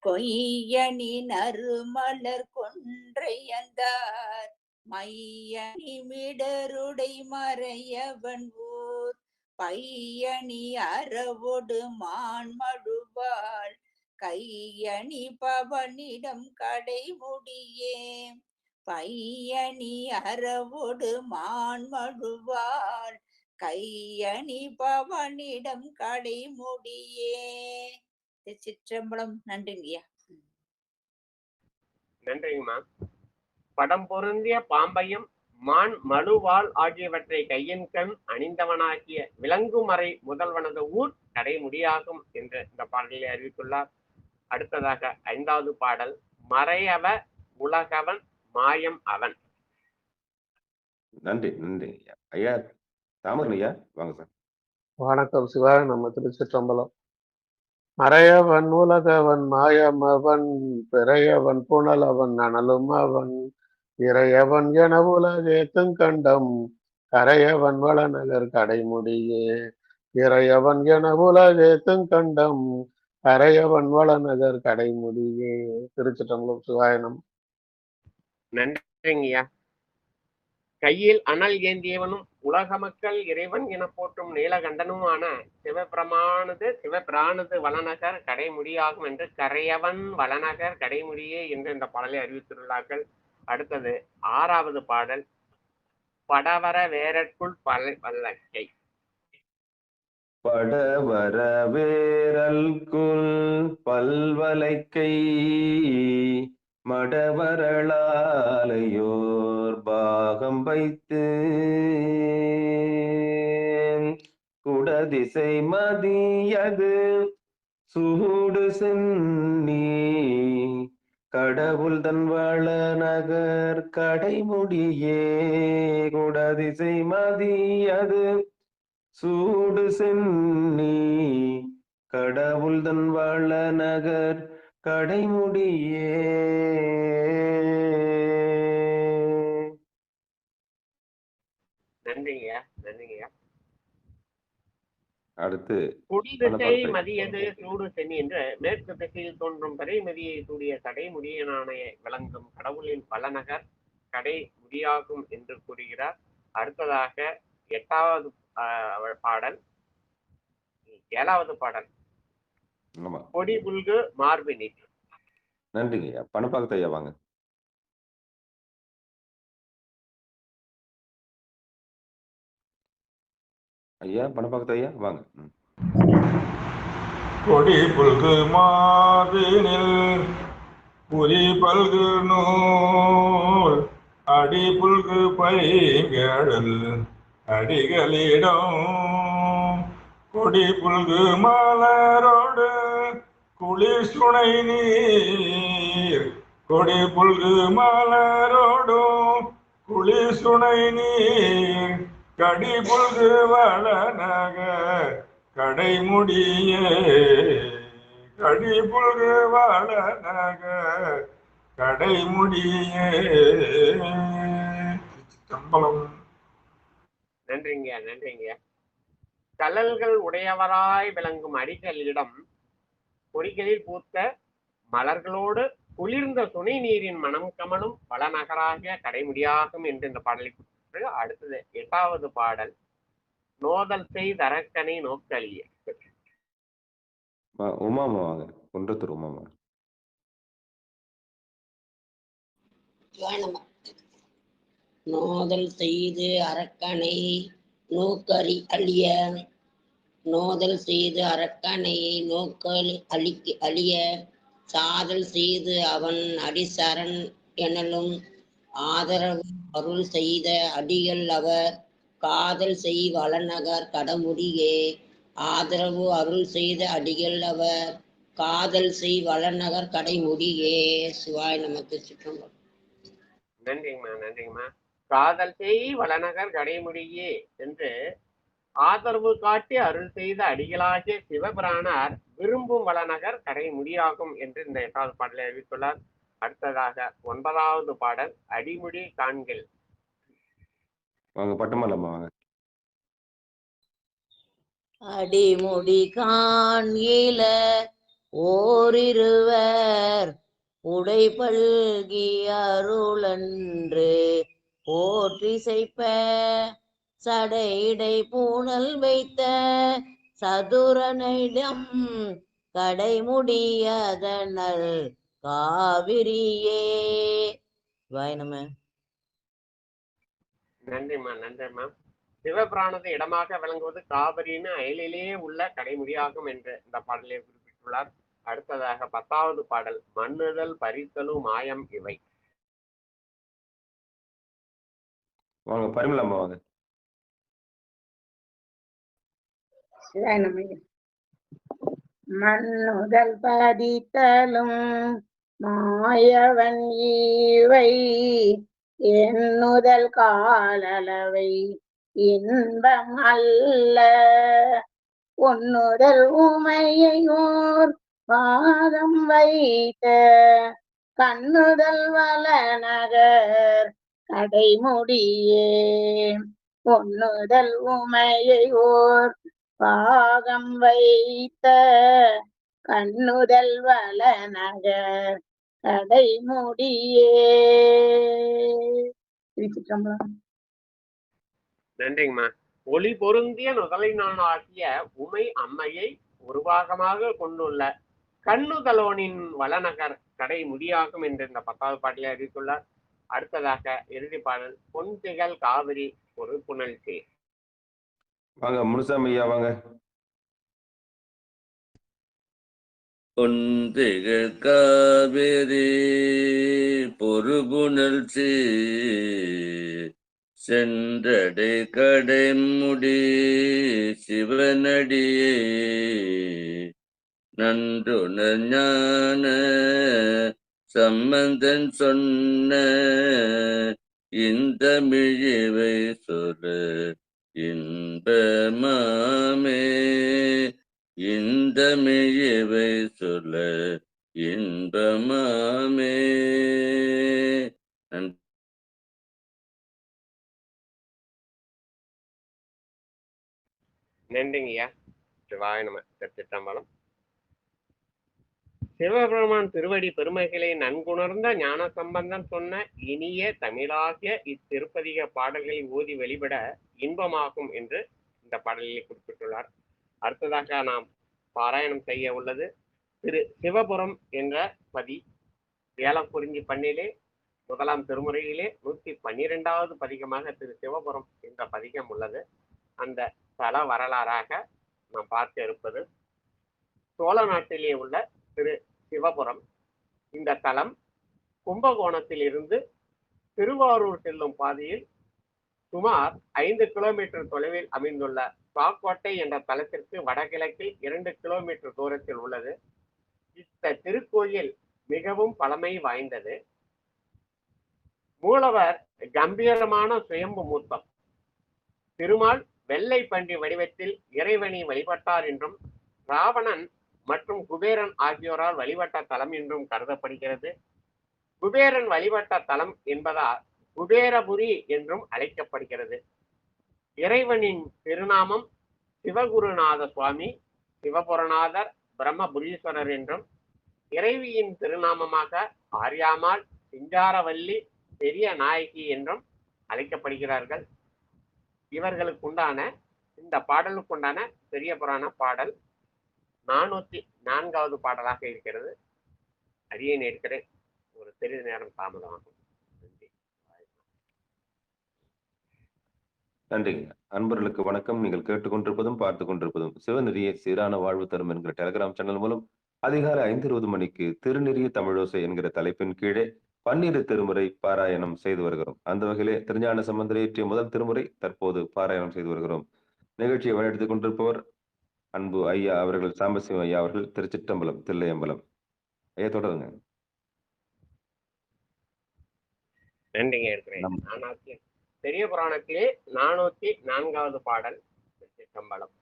கொய்யணி நறுமலர் கொன்றை அந்தார் மையணி மிடருடை மறையவன் ஊர் பையணி அறவோடு மான்மழுவாள் கையணி பவனிடம் கடைமுடியே பையணி அறவோடு மான்மழுவாள் கையணி பவனிடம் கடைமுடியே. சிற்றம்பலம். நன்றிங்கய்யா. நன்றிங்கம்மா. படம் பொருந்திய பாம்பையும் மான் மழுவாள் ஆகியவற்றை கையின் கண் அணிந்தவனாகிய விலங்குமறை முதல்வனது ஊர் கடைமுடியாகும் என்று இந்த பாடலில் அறிவித்துள்ளார். அடுத்ததாக 5வது பாடல். மறையவ உலகவன் மாயம் அவன். நன்றி நன்றி ஐயா. தாமரன் ஐயா வாங்க சார். வணக்கம் சிவா. நம்ம திருச்சிற்றம்பலம். மறையவன் உலகவன் மாயம் அவன் பிறையவன் புனலவன் அனலும் அவன் இறையவன் என உலகேத்தும் கண்டம் கரையவன் வளநகர் கடைமுடியே இறையவன் என உலகேத்தும் கண்டம் கரையவன் வளநகர் கடைமுடியே. திருச்சிற்றம்பலம். சிவாயனம். நன்றிங்கய்யா. கையில் அனல் ஏந்தியவனும் உலக மக்கள் இறைவன் என போற்றும் நீலகண்டனுமான சிவபிரானது வளநகர் கடைமுடியாகும் என்று கரையவன் வளநகர் கடைமுடியே என்று இந்த பாடலை அறிவித்துள்ளார்கள். அடுத்தது 6வது பாடல். படவர வேரற்குள் பல்லக்கை. படவர வேரல்குள் பல்வலைக்கை மடவரளாலையோர் பாகம் வைத்து குடதிசை மதியது சூடு சென்னி கடவுள் தன் வளநகர் கடைமுடியே குடதிசை மதியது சூடு சென்னி கடவுள் தன் வளநகர் கடைமுடியே. நன்றிங்கய்யா. நன்றிங்கய்யா. அடுத்து குடிதிசை மதியது சூடு சென்னி என்று மேற்கு திசையில் தோன்றும் கடைமதியை சூடிய கடைமுடியனான விளங்கும் கடவுளின் வளநகர் கடைமுடியாகும் என்று கூறுகிறார். அடுத்ததாக 8வது பாடல். 7வது பாடல். கொடி புல்கு மார்பினி. நன்றிங்க ஐயா. பணப்பாக்கத்து ஐயா வாங்க. ஐயா பணப்பாக்கத்து ஐயா வாங்க. கொடி புல்கு மார்பினில் புரி பல்கு நூல் அடி புல்கு பைங்கடல் அடிகளிடம் கொடி புல்கு மலரோடு குளிர் சுனை நீர் கொடி புல்கு மலரோடும் குளிர் சுனை நீர் கடி புல்கு வளநகர் கடைமுடியே கடிபுல்கு வளநகர் கடைமுடியே. திருச்சிற்றம்பலம். நன்றிங்க நன்றிங்க. கழல்கள் உடையவராய் விளங்கும் அடிகளிடம் கொடிகளில் பூத்த மலர்களோடு குளிர்ந்த துணை நீரின் மனம் கமலும் வளநகராக கடைமுடியாகும் என்று இந்த பாடலை குறிப்பிட்டு அடுத்தது 8வது பாடல் நோதல் செய்தரக்கனை நோக்கலிய. உமாமா வாங்க, குன்றத்தூர் உமாமா. நோதல் செய்து அரக்கனை நோக்கறி அழிய, நோதல் செய்து அரக்கனை நோக்கல் அழிய, சாதல் செய்து அவன் அடிசரண் எனலும் ஆதரவு அருள் செய்த அடிகள் அவர் காதல் செய் வளநகர் கடமுடியே. ஆதரவு அருள் செய்த அடிகள் அவர் காதல் செய் வளநகர் கடைமுடியே. சிவாய் நமக்கு சிற்றம்பலம். நன்றிங்கம்மா நன்றிங்கம்மா. காதல் செய் வளநகர் கடைமுடியே என்று ஆதரவு காட்டி அருள் செய்த அடிகளாகிய சிவபிரானார் விரும்பும் வளநகர் கடைமுடியாகும் என்று இந்த 8வது பாடலை அறிவித்துள்ளார். அடுத்ததாக 9வது பாடல் அடிமுடி காண்கள். வாங்க பட்டமல்லம்மா வாங்க. அடிமுடி காண்கில ஓரிருவர் உடைபல்கி அருளன்று போற்றிசைப்ப, சடையிடை பூணல் வைத்த சதுரனிடம் கடைமுடியதனல் காவிரியே. வாய் நம்ம. நன்றிம்மா நன்றிம்மா. சிவபிரானது இடமாக விளங்குவது காவிரின்னு அயலிலே உள்ள கடைமுடியாகும் என்று இந்த பாடலை குறிப்பிட்டுள்ளார். அடுத்ததாக 10வது பாடல் மண்ணுதல் பறித்தலும் மாயம் இவை. வாங்க பரிமளம்மா வாங்க. மண்ணுதல் பதித்தலும் மாயவன் ஈவை எண்ணுதல் காலளவை இன்பம் அல்ல, ஒன்னுதல் உமையோர் பாதம் வைத்த கண்ணுதல் வளநகர் கடைமுடியே. ஒன்னுதல் உமையோர் பாகம் வைத்த கண்ணுதல் வளநகர் கடைமுடியே. திருச்சிற்றம்பலம். நன்றிங்கம்மா. ஒளி பொருந்திய நுதலினானாகிய உமை அம்மையை ஒரு பாகமாக கொண்டுள்ள கண்ணுதலோனின் வளநகர் கடை முடியாகும் என்று இந்த 10வது பாடலை அறிவித்துள்ளார். அடுத்ததாக இறுதி பாடல் பொன்திகள் காவிரி ஒரு புனல் சேர். வாங்க முனுசாமி ஐயா வாங்க. பொன்திகள் காவிரி பொறுபுணல் சேர் சென்றடை கடைமுடி சிவனடியே. நன்றுணர் ஞான சம்பந்தன் சொன்ன இந்த மிழிவை சொல் இன்பமாமே. இந்த மிழிவை சொல்ல இன்பமாமே. நன்றிங்கய்யா. சிவாய நம. திருச்சிற்றம்பலம். சிவபெருமான் திருவடி பெருமைகளை நன்குணர்ந்த ஞான சம்பந்தன் சொன்ன இனிய தமிழாகிய இத்திருப்பதிக பாடல்களை ஓதி வெளிப்பட இன்பமாகும் என்று இந்த பாடலிலே குறிப்பிட்டுள்ளார். அடுத்ததாக நாம் பாராயணம் செய்ய உள்ளது திரு சிவபுரம் என்ற பதி. வேளக்குறிஞ்சி பண்ணிலே 1ஆம் திருமுறையிலே 112வது பதிகமாக திரு சிவபுரம் என்ற பதிகம் உள்ளது. அந்த தல வரலாறாக நாம் பார்க்க இருப்பது சோழ நாட்டிலே உள்ள திரு சிவபுரம். இந்த தலம் கும்பகோணத்தில் இருந்து திருவாரூர் செல்லும் பாதையில் சுமார் 5 கிலோமீட்டர் தொலைவில் அமைந்துள்ள சாக்கோட்டை என்ற தலத்திற்கு வடகிழக்கில் 2 கிலோமீட்டர் தூரத்தில் உள்ளது. இந்த திருக்கோயில் மிகவும் பழமை வாய்ந்தது. மூலவர் கம்பீரமான சுயம்பு மூர்த்தம். திருமால் வெள்ளை பன்றி வடிவத்தில் இறைவனை வழிபட்டார் என்றும் ராவணன் மற்றும் குபேரன் ஆகியோரால் வழிபட்ட தலம் என்றும் கருதப்படுகிறது. குபேரன் வழிபட்ட தலம் என்பதால் குபேரபுரி என்றும் அழைக்கப்படுகிறது. இறைவனின் திருநாமம் சிவகுருநாத சுவாமி, சிவபுரநாதர், பிரம்மபுரீஸ்வரர் என்றும், இறைவியின் திருநாமமாக ஆரியாமாள், சிங்காரவல்லி, பெரிய நாயகி என்றும் அழைக்கப்படுகிறார்கள். இவர்களுக்குண்டான இந்த பாடலுக்குண்டான பெரிய புராண பாடல் 404வது பாடலாக இருக்கிறது. அரியணை இருக்கிறேன், ஒரு சிறிது நேரம் தாமதமாகும். நன்றிங்க. அன்பர்களுக்கு வணக்கம். நீங்கள் கேட்டுக்கொண்டிருப்பதும் பார்த்து கொண்டிருப்பதும் சிவநெறிய சீரான வாழ்வு தரும் என்கிற டெலிகிராம் சேனல் மூலம் அதிகாலை 5:20 மணிக்கு திருநெறிய தமிழோசை என்கிற தலைப்பின் கீழே 12 திருமுறை பாராயணம் செய்து வருகிறோம். அந்த வகையிலே திருஞான சம்பந்தர் இயற்றிய முதல் திருமுறை தற்போது பாராயணம் செய்து வருகிறோம். நிகழ்ச்சியை வழிநடத்திக் கொண்டிருப்பவர் அன்பு ஐயா அவர்கள், சாம்பசிவம் ஐயா அவர்கள், திருச்சிற்றம்பலம், தில்லையம்பலம். ஐயா தொடருங்க. நன்றிங்க. இருக்கிறேன். பெரிய புராணத்திலே 404வது பாடல், திருச்சிற்றம்பலம்.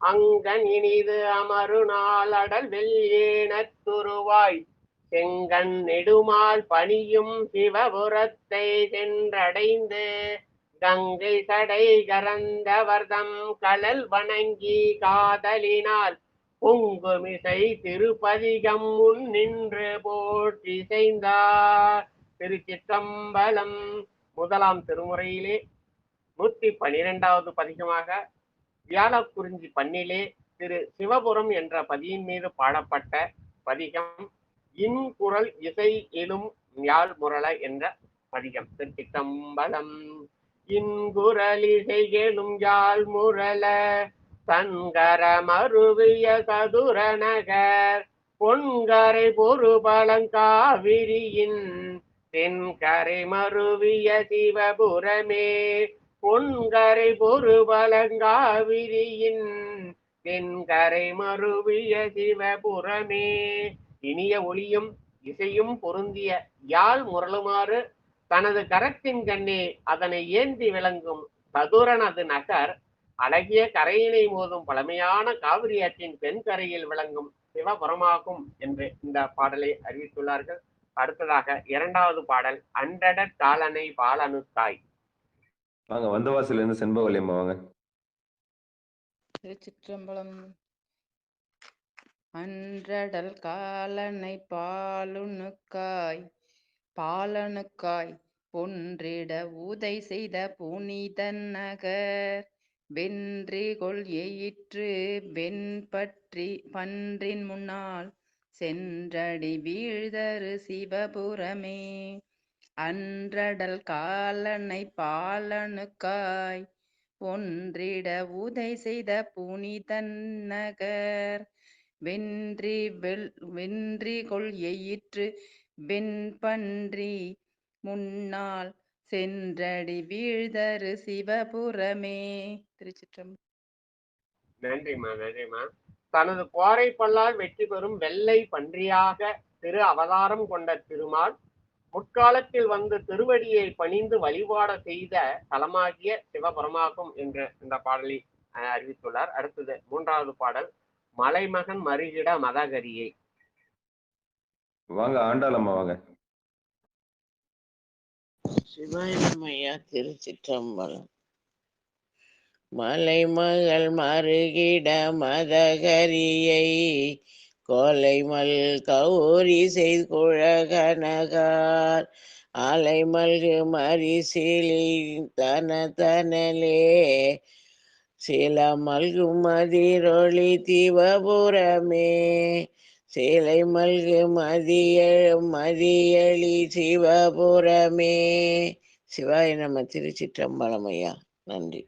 அங்கன் இனிது அமரு நாள் அடல் வெள்ளேனத்துருவாய் செங்கண் நெடுமால் பணியும் சிவபுரத்தை சென்றடைந்து கங்கை சடை கரந்தவர்தம் கடல் வணங்கி காதலினால் பொங்குமிசை திருப்பதிகம் முன் நின்று போற்றி செய்தார். திருச்சிற்றம்பலம். முதலாம் திருமுறையிலே 112வது பதிகமாக வியாழக்குறிஞ்சி பண்ணிலே திரு சிவபுரம் என்ற பதியின் மீது பாடப்பட்ட பதிகம் இன்குரல் இசை எழும் யாழ் முரள என்ற பதிகம். திருச்சிற்றம்பலம். இன்குரல் இசை எழும் யாழ் முரள தன்கர மருவிய சதுர நகர் பொன்கரை பொறு பழங்காவிரியின் தென்கரை மருவிய சிவபுரமே பொன்கரை பொறு பழங்காவிரியின் தென்கரை மருவிய சிவபுரமே. இனிய ஒளியும் இசையும் பொருந்திய யாழ் முரளுமாறு தனது கரத்தின் கண்ணே அதனை ஏந்தி விளங்கும் சதுரனது நகர் அழகிய கரையினை மோதும் பழமையான காவிரி ஆற்றின் தென்கரையில் விளங்கும் சிவபுரமாகும் என்று இந்த பாடலை அறிவித்துள்ளார்கள். அடுத்ததாக 2வது பாடல் அன்றடற் காலனை பாலனுத்தாய். வாங்க, வந்தவாசில இருந்து செண்பகவல்லியம்மா வாங்க. திருச்சிற்றம்பலம். அன்றடல் காலனை பாலுனுக்காய் பாலனுக்காய் பொன்றிட ஊதை செய்த புனிதன் நகர் வென்றி கொள் எயிற்று வெண்பற்றி பன்றின் முன்னால் சென்றடி வீழ்தரு சிவபுரமே. அன்றடல் காலனை பாலனுக்காய் ஒன்றிட ஊதை செய்த புனிதன் நகர் வென்றி கொள் எயிற்று வெண்பன்றி முன்னால் சென்றடி வீழ்தரு சிவபுரமே. திருச்சிற்றம்பலம். நன்றிமா. தனது கோரை பல்லால் வெற்றி பெறும் வெள்ளை பன்றியாக திரு அவதாரம் கொண்ட திருமால் முற்காலத்தில் வந்து திருவடியை பணிந்து வழிபாட செய்த தலமாகிய சிவபுரமாகும் என்று இந்த பாடலை அறிவித்துள்ளார். அடுத்தது 3வது பாடல் மலைமகன் மருகிட மதகரியை. வாங்க ஆண்டாளம்மா வாங்க. சிவாயமையா. திருச்சிற்றம்பலம். மலைமகள் மருகிட மதகரியை கோலைமல் கௌரி செய்து குழகனகார் அலைமல்கு மரிசிலி தனலே சில மல்கு மதிரொளி திவபுரமே சிலை மல்கு மதியளி சிவபுரமே. சிவாய நம. திருச்சிற்றம்பலம் ஐயா. நன்றி.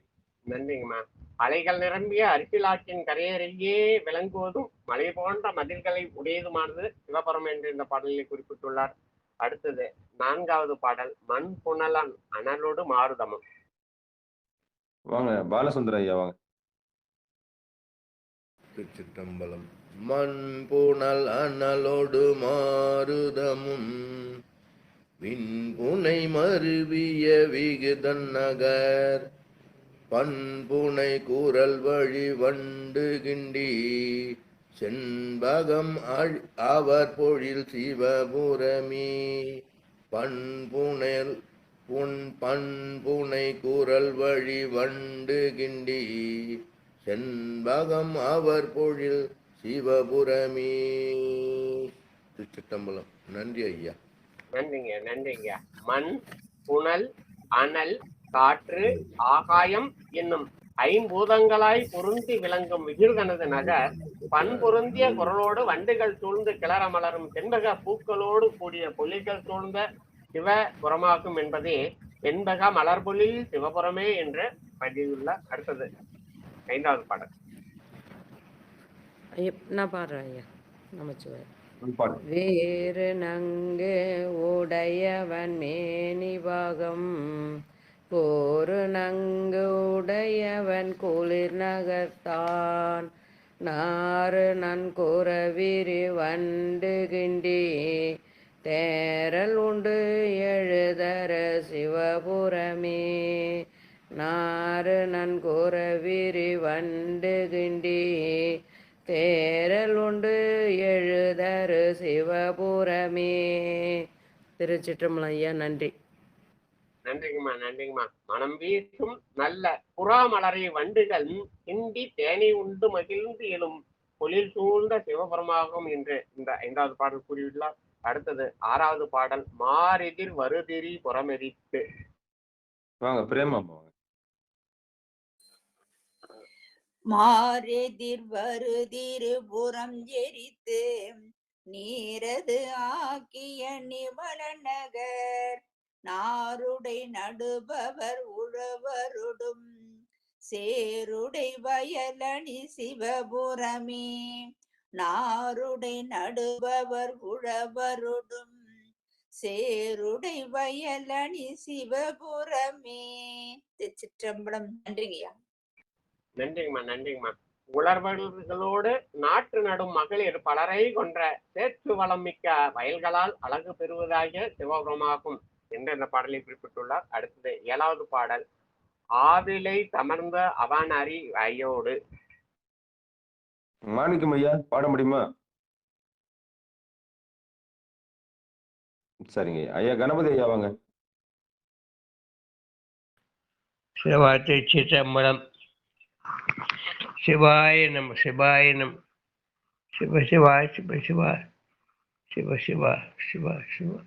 நன்றிங்கம்மா. அலைகள் நிரம்பிய அரிசிலாற்றின் கரையருகே விளங்குவதும் மலை போன்ற மதில்களை உடையதுமானது சிவபுரம் என்று இந்த பாடலில் குறிப்பிட்டுள்ளார். அடுத்தது 4வது பாடல் மண் புனலன் அனலோடு மாருதமும். வாங்க பாலசுந்தர ஐயா வாங்க. திருச்சிற்றம்பலம். மண் புனல் அனலோடு மாருதமும் விண்புனை மருவிய விகுதன் நகர் பண்புனை கூறல் வழி வண்டு கிண்டி செண்பகம் அவர் பொழில் சிவபுரமி பண்புனை கூறல் வழி வண்டு கிண்டி செண்பகம் அவர் பொழில் சிவபுரமி. திருச்சிற்றம்பலம். நன்றி ஐயா. நன்றிங்க. மண், புனல், அனல், காற்று, ஆகாயம் என்னும் ஐம்பூதங்களாய் பொருந்தி விளங்கும் விகிர்தனது நகர் பண்பொருந்திய குரலோடு வண்டுகள் சூழ்ந்து கிளற மலரும் தென்பக பூக்களோடு கூடிய பொலிகள் சூழ்ந்த சிவபுரமாகும் என்பதே தென்பக மலர்பொலில் சிவபுரமே என்று பதிவுள்ள. அடுத்தது 5வது பாடல். நான் பாடுறேன் ஐயா. நமச்சிவாய். பாடு. வேறு நங்கு உடையவன் மேனி பாகம் போரு நங்கு உடையவன் குளிர் நகர்த்தான் நாறு நன்கூற விரி வண்டு கிண்டி தேரல் உண்டு எழுதர சிவபுரமே நாறு நன்கூற விரி வண்டு கிண்டி தேரல் உண்டு எழுதரு சிவபுரமே. திருச்சிற்றம்பலம் ஐயா. நன்றி. நன்றிங்கம்மா. மனம் வீசும் நல்ல புறாமலரை வண்டுகள் கிண்டி தேனை உண்டு மகிழ்ந்து எழும் பொழில் சூழ்ந்த சிவபுரமாகும் என்று இந்த 5வது பாடல் கூறியுள்ளார். அடுத்தது 6வது பாடல். மாரெதிர் வருதிரி புறமெதித்து. வாங்க பிரேமா. மாரெதிர் வருதிரு புறம் எரித்து நீரது ஆக்கிய நிவள நகர் நாருடை நடுபவர் உழவருடும் சேருடை வயலணி சிவபுரமே நாருடை நடுபவர் உழவருடும் சேருடை வயலணி சிவபுரமே. திருச்சிற்றம்பலம். நன்றிங்கம்மா. உழவர்களோடு நாற்று நடும் மகளிர் பலரை கொன்ற சேற்று வளம் மிக்க வயல்களால் அழகு பெறுவதாகிய சிவபுரமாகும் என்று இந்த பாடலை குறிப்பிட்டுள்ளார். அடுத்தது 7வது பாடல். ஆவிலை தமர்ந்த அவன் அறி ஐயோடு. மாணிக்கம் ஐயா பாட முடியுமா? சரிங்க ஐயா. கணபதி ஐயா வாங்க. திருச்சிற்றம்பலம். சிவாய நம சிவாய நம சிவ சிவாய் சிவ சிவாய் சிவ சிவா சிவா சிவா.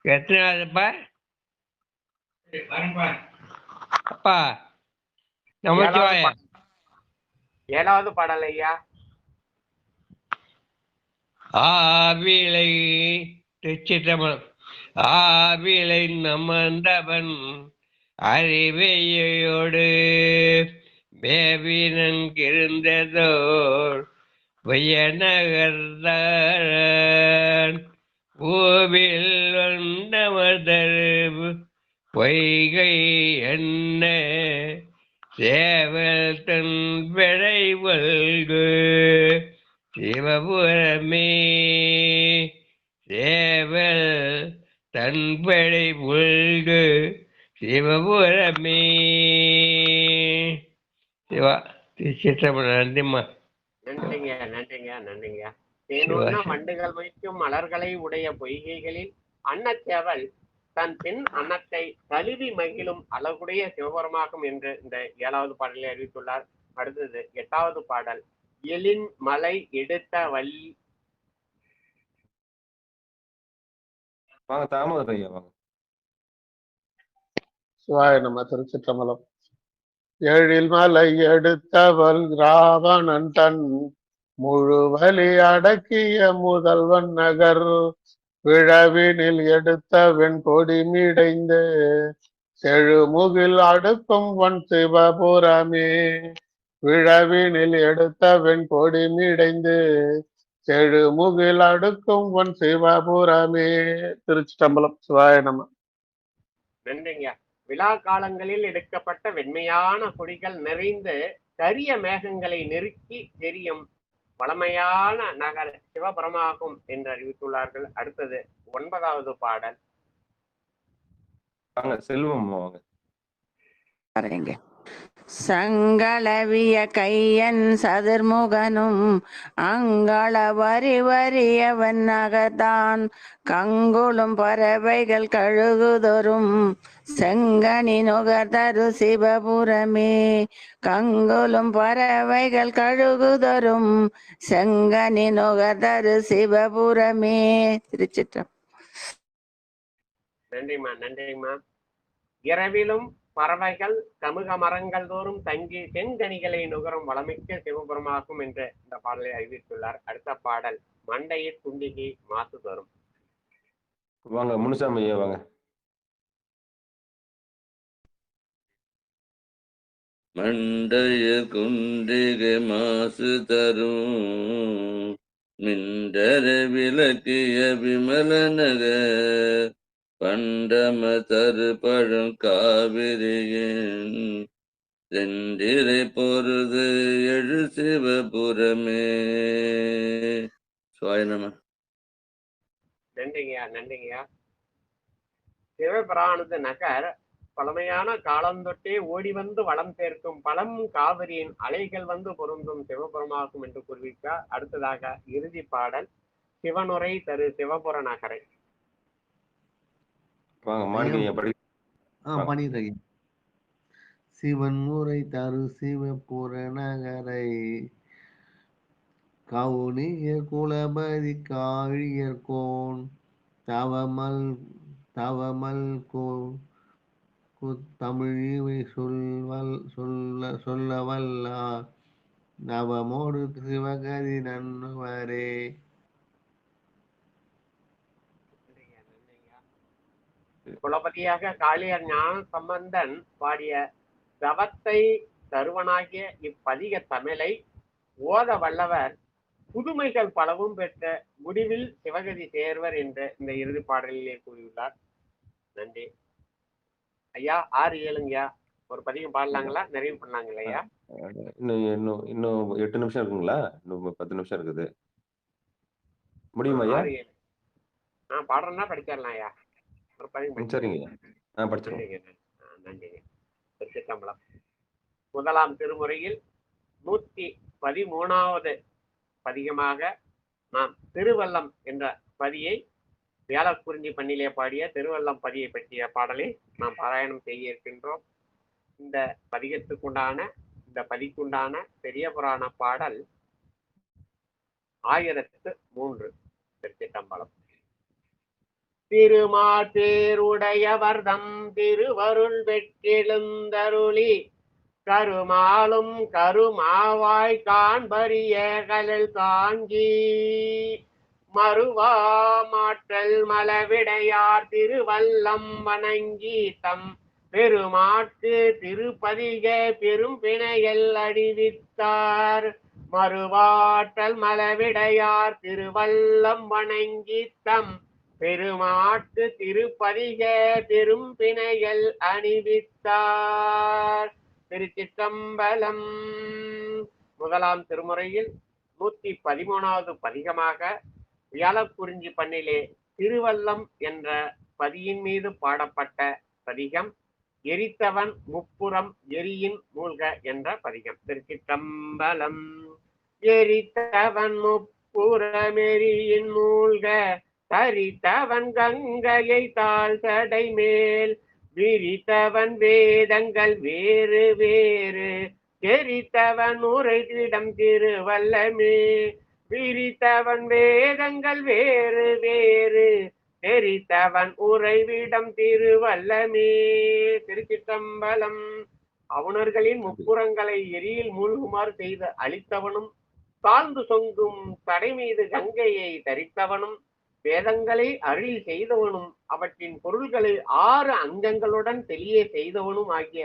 எத்தனாவதுப்பா? அப்பா நமச்சிவாய. 7வது பாடல் ஐயா. ஆவிலை. திருச்சிற்றம்பலம். ஆவிலை நமந்தவன் அறிவையோடு மேவினங்கிருந்ததோர் வையநகர்தான் பூவில் வந்தமர்தரு பொய்கை என்ன சேவல் தன் விடை வல்கு சிவபுரமே சேவல் தன் விடை வல்கு சிவபுரமே. சிவா. திருச்சிற்றம்பலம். நன்றிம்மா. நன்றிங்க. தேனொன்ன வண்டுகள் வைக்கும் மலர்களை உடைய பொய்கைகளில் அன்னச்சேவல் தன் பெண் அன்னத்தை தழுவி மகிழும் அழகுடைய சிவபுரமாகும் என்று இந்த 7வது பாடலை அறிவித்துள்ளார். அடுத்தது 8வது பாடல். எழின் மலை எடுத்த வள்ளி. வாங்க தாமோதர் ஐயா வாங்க. சிவாய நம. திருச்சிற்றம்பலம். எழில் மலை எடுத்தவள் ராவணன் தன் முழுவலி அடக்கிய முதல்வன் நகர் விழவினில் எடுத்த வெண் கொடி மீடைந்து செழுமுகில் அடுக்கும் வன் சிவபுரமே விழவினில் எடுத்த வெண் கொடி மீடைந்து செழுமுகில் அடுக்கும் வன் சிவபுரமே. திருச்சிற்றம்பலம். சிவாய நம. நன்றிங்க. விழா காலங்களில் எடுக்கப்பட்ட வெண்மையான கொடிகள் நிறைந்து கரிய மேகங்களை நெருக்கி தெரியும் பழமையான நகர் சிவபுரமாகும் என்று அறிவித்துள்ளார்கள். அடுத்தது 9வது பாடல். வாங்க செல்வம் வாங்க. சங்களவிய கையன் சதுர்முகனும் அங்கள வரி வரியவன் நகர்தான் கங்குளும் பறவைகள் கழுகுதொரும் செங்கனி நுகர்தரு சிவபுரமே. கங்குளும் பறவைகள் கழுகுதொரும் செங்கனி நுகர்தரு சிவபுரமே. திருச்சிற்றம். நன்றிம்மா, நன்றிம்மா. இரவிலும் பறவைகள் கமுக மரங்கள் தோறும் தங்கி தென்கனிகளை நுகரும் வளமிக்க சிவபுரமாகும் என்று இந்த பாடலை அறிவித்துள்ளார். அடுத்த பாடல் மண்டையில் குண்டிகை மாசு தரும். வாங்க முனுசாமி ஐயா வாங்க. மண்டைய குண்டிகை மாசு தரும் மிண்டர விளக்கிய விமல நகர் பண்டம தரு பழம் காவிரியின் செந்திரை பொருது எழு சிவபுரமே. சுவாயனமா. நன்றிங்கய்யா, நன்றிங்கய்யா. சிவபிரானது நகர் பழமையான காலந்தொட்டே ஓடி வந்து வளம் சேர்க்கும் பழம் காவிரியின் அலைகள் வந்து பொருந்தும் சிவபுரமாகும் என்று கூறுவித்தார். அடுத்ததாக இறுதி பாடல் சிவனுரை தரு சிவபுர நகரை. வாங்க மாணிக்கையா படி. பண்ணிடுறேன். சிவன் முறை தரு சிவபுர நகரை கவுனிய குலபதி காழியர்கோன் தவமல் தமிழிவை சொல்ல வல்லார் நவமோடு சிவகதி நன்னுவரே. குலபதியாக காளியர் ஞான சம்பந்தன் பாடிய தவத்தை தருவனாகிய இப்பதிக தமிழை ஓத வல்லவர் புதுமைகள் பலவும் பெற்ற முடிவில் சிவகதி சேர்வர் என்று இந்த இறுதி பாடலிலே கூறியுள்ளார். நன்றி ஐயா. 6-7ங்கய்யா. ஒரு பதிகம் பாடலாங்களா? நிறைவு பண்ணாங்களா ஐயா? இன்னும் 8 நிமிஷம் இருக்குங்களா? இன்னும் 10 நிமிஷம் இருக்குது. முடியுமா ஐயா? 6-7 பாடுறேன்னா படிச்சிடலாம் ஐயா. ஒரு பதிகம் சரிங்க ஐயா, படிச்சிருங்க. நன்றிங்க. திருச்சிற்றம்பலம். முதலாம் திருமுறையில் 113வது பதிகமாக நாம் திருவல்லம் என்ற பதியை வியாழக்குறிஞ்சி பண்ணிலே பாடிய திருவல்லம் பதியை பற்றிய பாடலை நாம் பாராயணம் செய்ய இருக்கின்றோம். இந்த பதிகத்துக்குண்டான இந்த பதிக்குண்டான பெரிய புராண பாடல் 1003. திருச்சிற்றம்பலம். திருமாட்டேருடையவர்தம் திருவருள் வெற்றெழுந்தருளி கருமாலும் கருமாவாய் காண்பரிய கலல் காஞ்சி மறுவா மாற்றல் மலவிடையார் திருவல்லம் வணங்கி தம் பெருமாட்டு திருப்பதிக பெரும் பிணையல் அடிவித்தார். மறுவாற்றல் மலவிடையார் திருவல்லம் வணங்கி தம் பெருமாட்டு திருப்பதிக பெரும் பிணையல் அணிவித்தார். திருச்சிற்றம்பலம். முதலாம் திருமுறையில் 113வது பதிகமாக வியாழக்குறிஞ்சி பண்ணிலே திருவல்லம் என்ற பதியின் மீது பாடப்பட்ட பதிகம் எரித்தவன் முப்புறம் எரியின் மூழ்க என்ற பதிகம். திருச்சிற்றம்பலம். எரித்தவன் முப்புறம் எரியின் மூழ்க தரித்தவன் கங்கையை தாழ் சடை மேல் விரித்தவன் வேதங்கள் வேறு வேறு தெரித்தவன் உரைத்திடம் திருவல்லமே. விரித்தவன் வேதங்கள் வேறு வேறு தெரித்தவன் உறைவிடம் திருவல்லமே. திருச்சிற்றம்பலம். அவுணர்களின் முப்புறங்களை எரியில் மூழ்குமாறு செய்து அழித்தவனும் தாழ்ந்து சொங்கும் தடை மீது கங்கையை தரித்தவனும் வேதங்களை அருள் செய்தவனும் அவற்றின் பொருள்களை 6 அங்கங்களுடன் தெளிய செய்தவனும் ஆகிய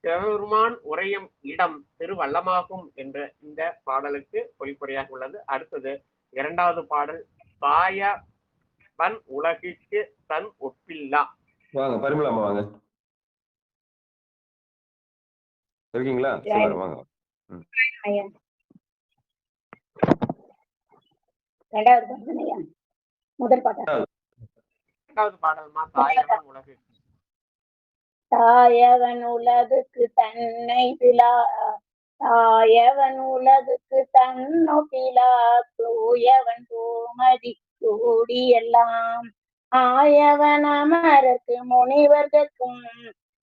சிவபெருமான் உரையும் இடம் திருவல்லமாகும் என்ற இந்த பாடலுக்கு பொழிப்புரையாக உள்ளது. அடுத்தது 2வது பாடல் தாயவன் உலகிற்கு தன் ஒப்பில்லா. வாங்க பரிமளாமா வாங்க. இருக்கீங்களா? வாங்க. ரெண்டாவது பாட்டு ஐயா, முதல் பாட்டா? இரண்டாவது பாடல்மா தாயவன் உலகு. தாயவன் உலகுக்கு தன்னை பிலா, தாயவன் உலகுக்கு தன்னொப்பிலா, தூயவன் பூமதி கூடி எல்லாம், ஆயவன் அமரர்க்கு முனிவர்க்கும்,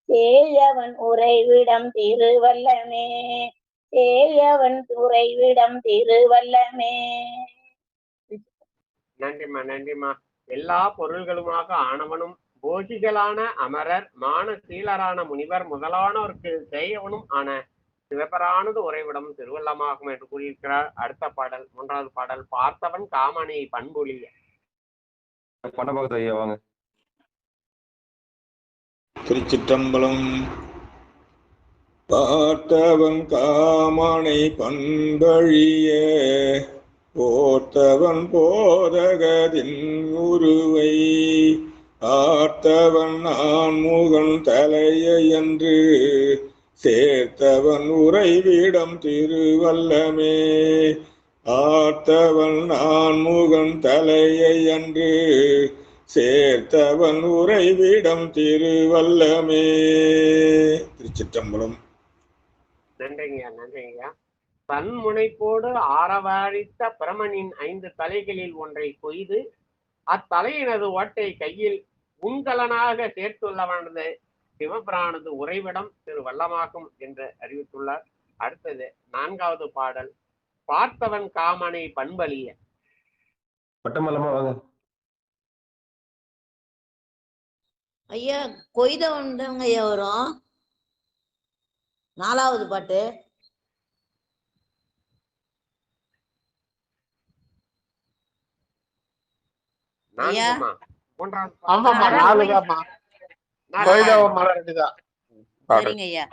சேயவன் உறைவிடம் திருவல்லமே, சேயவன் உறைவிடம் திருவல்லமே. நன்றிம்மா நன்றிம்மா. எல்லா பொருள்களுமாக ஆனவனும் போகிகளான அமரர் மானசீலரான முனிவர் முதலானோருக்கு செய்யவனும் ஆன சிவபரானது உறைவிடம் திருவள்ளமாகும் என்று கூறியிருக்கிறார். அடுத்த பாடல் மூன்றாவது பாடல் பார்த்தவன் காமனை பண்பொழிய. பணபகத் ஐயா வாங்க. திருச்சிற்றம்பலம். பார்த்தவன் காமனை பண்பழிய, போர்த்தவன் போதகதின் உருவை, ஆர்த்தவன் ஆண்முகன் தலையை என்று, சேர்த்தவன் உறைவிடம் திருவல்லமே, ஆர்த்தவன் ஆண்முகன் தலையை அன்று, சேர்த்தவன் உறைவிடம் திருவல்லமே. திருச்சிற்றம்பலம். நன்றிங்கய்யா நன்றிங்கய்யா. தன்முனைப்போடு ஆரவாரித்த பிரமனின் 5 தலைகளில் ஒன்றை கொய்து, அத்தலையினது ஓட்டை கையில் உண்கலனாக சேர்த்துள்ளவனது சிவபிரானது உறைவிடம் திருவல்லமாகும் என்று அறிவித்துள்ளார். அடுத்தது 4வது பாடல் பார்த்தவன் காமனை பண்பலிய. பட்டமல்லமா வாங்க. ஐயா கொய்தவன் தாங்க ஐயா வரும் 4வது பாட்டு. ஐயா ஆமாம்மா 4தாம்மா. கொய்தவம் மலரடிதான். சரிங்க ஐயா.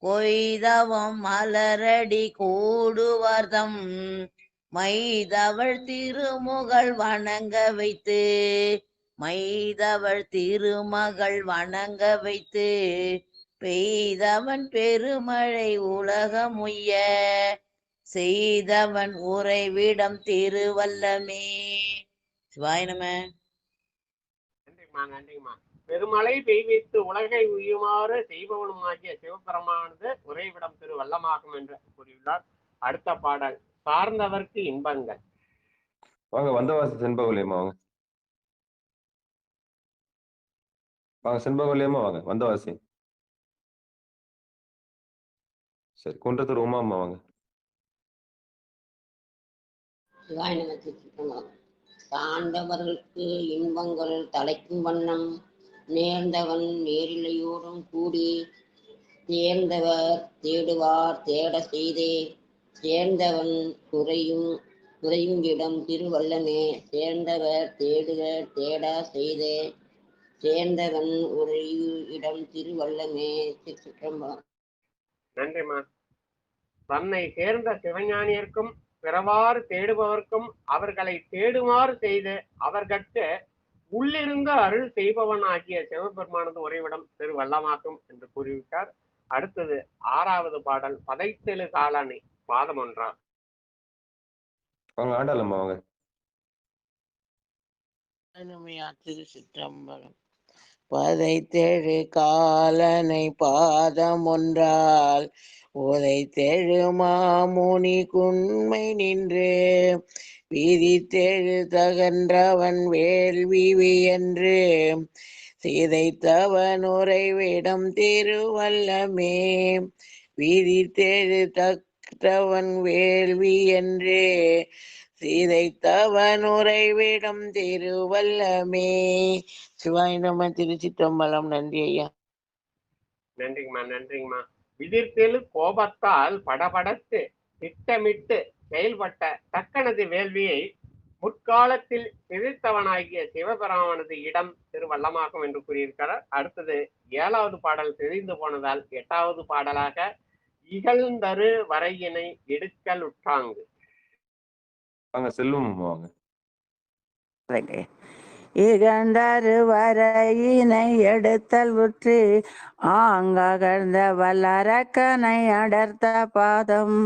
கொய்தவம் மலரடி கூடுவர்தம், மைதவள் திருமுகள் வணங்க வைத்து, மைதவள் திருமகள் வணங்க வைத்து, பெய்தவன் பெருமழை உலகமுய்ய, செய்தவன் உறைவிடம் திருவல்லமே. சிவாய நம. நன்றிம்மா நன்றிம்மா. பெருமழை பெய்வித்து உலகை உயுமாறு செய்பவனும் ஆகிய சிவபெருமானது உறைவிடம் திருவல்லமாகும் என்று கூறியுள்ளார். அடுத்த பாடல் சார்ந்தவர்க்கு இன்பங்கள். வாங்க வந்தவாசி செண்பகவல்லியம்மா வாங்க. வாங்க செண்பகவல்லியம்மா வாங்க வந்தவாசி. சரி குன்றத்தூர் உமாம்மா வாங்க. சார்ந்தவர்களுக்கு இன்பங்கள் தலைக்கும் வண்ணம், நேர்ந்தவன் நேரிலையோடும் கூடி, தேர்ந்தவர் தேடுவார் தேட செய்தே, சேர்ந்தவன் குறையும் இடம் திருவல்லமே, சேர்ந்தவர் தேடுக தேடா செய்தே, சேர்ந்தவன் உறையும் இடம் திருவல்லமே. திருச்சிற்றம்பலம். நன்றிம்மா. தன்னை சேர்ந்த சிவஞானியர்க்கும் பிறவாறு தேடுபவர்க்கும் அவர்களை தேடுமாறு செய்து அவர்கட்கு உள்ளிருந்த அருள் செய்பவன் ஆகிய சிவபெருமானது உறைவிடம் திருவல்லமாகும் என்று கூறிவிட்டார். அடுத்தது 6வது பாடல் பதைத்தெழு காலனை பாதம் 1. வாங்க ஆண்டாளம்மா வாங்க. திருச்சிற்றம்பலம். பதைத்தெழு காலனை பாதம் 1 உதைத்தெழு மாமுனி குன்மை நின்று, விதித்தெழு தகன்றவன் வேள்வி என்று, சிதைத்தவன் உறைவிடம் திருவல்லமே, விதித்தெழு தகன்றவன் வேள்வி என்று, சிதைத்தவன் உறைவிடம் திருவல்லமே. சிவாய நம. திருச்சிற்றம்பலம். நன்றி ஐயா. நன்றிங்கம்மா நன்றிங்கம்மா. விதிர்த்தெழு கோபத்தால் படபடத்து திட்டமிட்டு செயல்பட்ட தக்கனது வேள்வியை முற்காலத்தில் சிதைத்தவனாகிய சிவபெருமானது இடம் திருவல்லமாகும் என்று கூறியிருக்கிறார். அடுத்தது 7வது பாடல் தெரிந்து போனதால் 8வது பாடலாக இகழ்ந்தரு வரையினை எடுக்கல் உற்றாங்கு. வாங்க செல்வம் வாங்க. இகழ்ந்தரு வரையினை எடுத்தல் உற்று ஆங்ககர்ந்த வல்லரக்கனை அடர்த்த பாதம்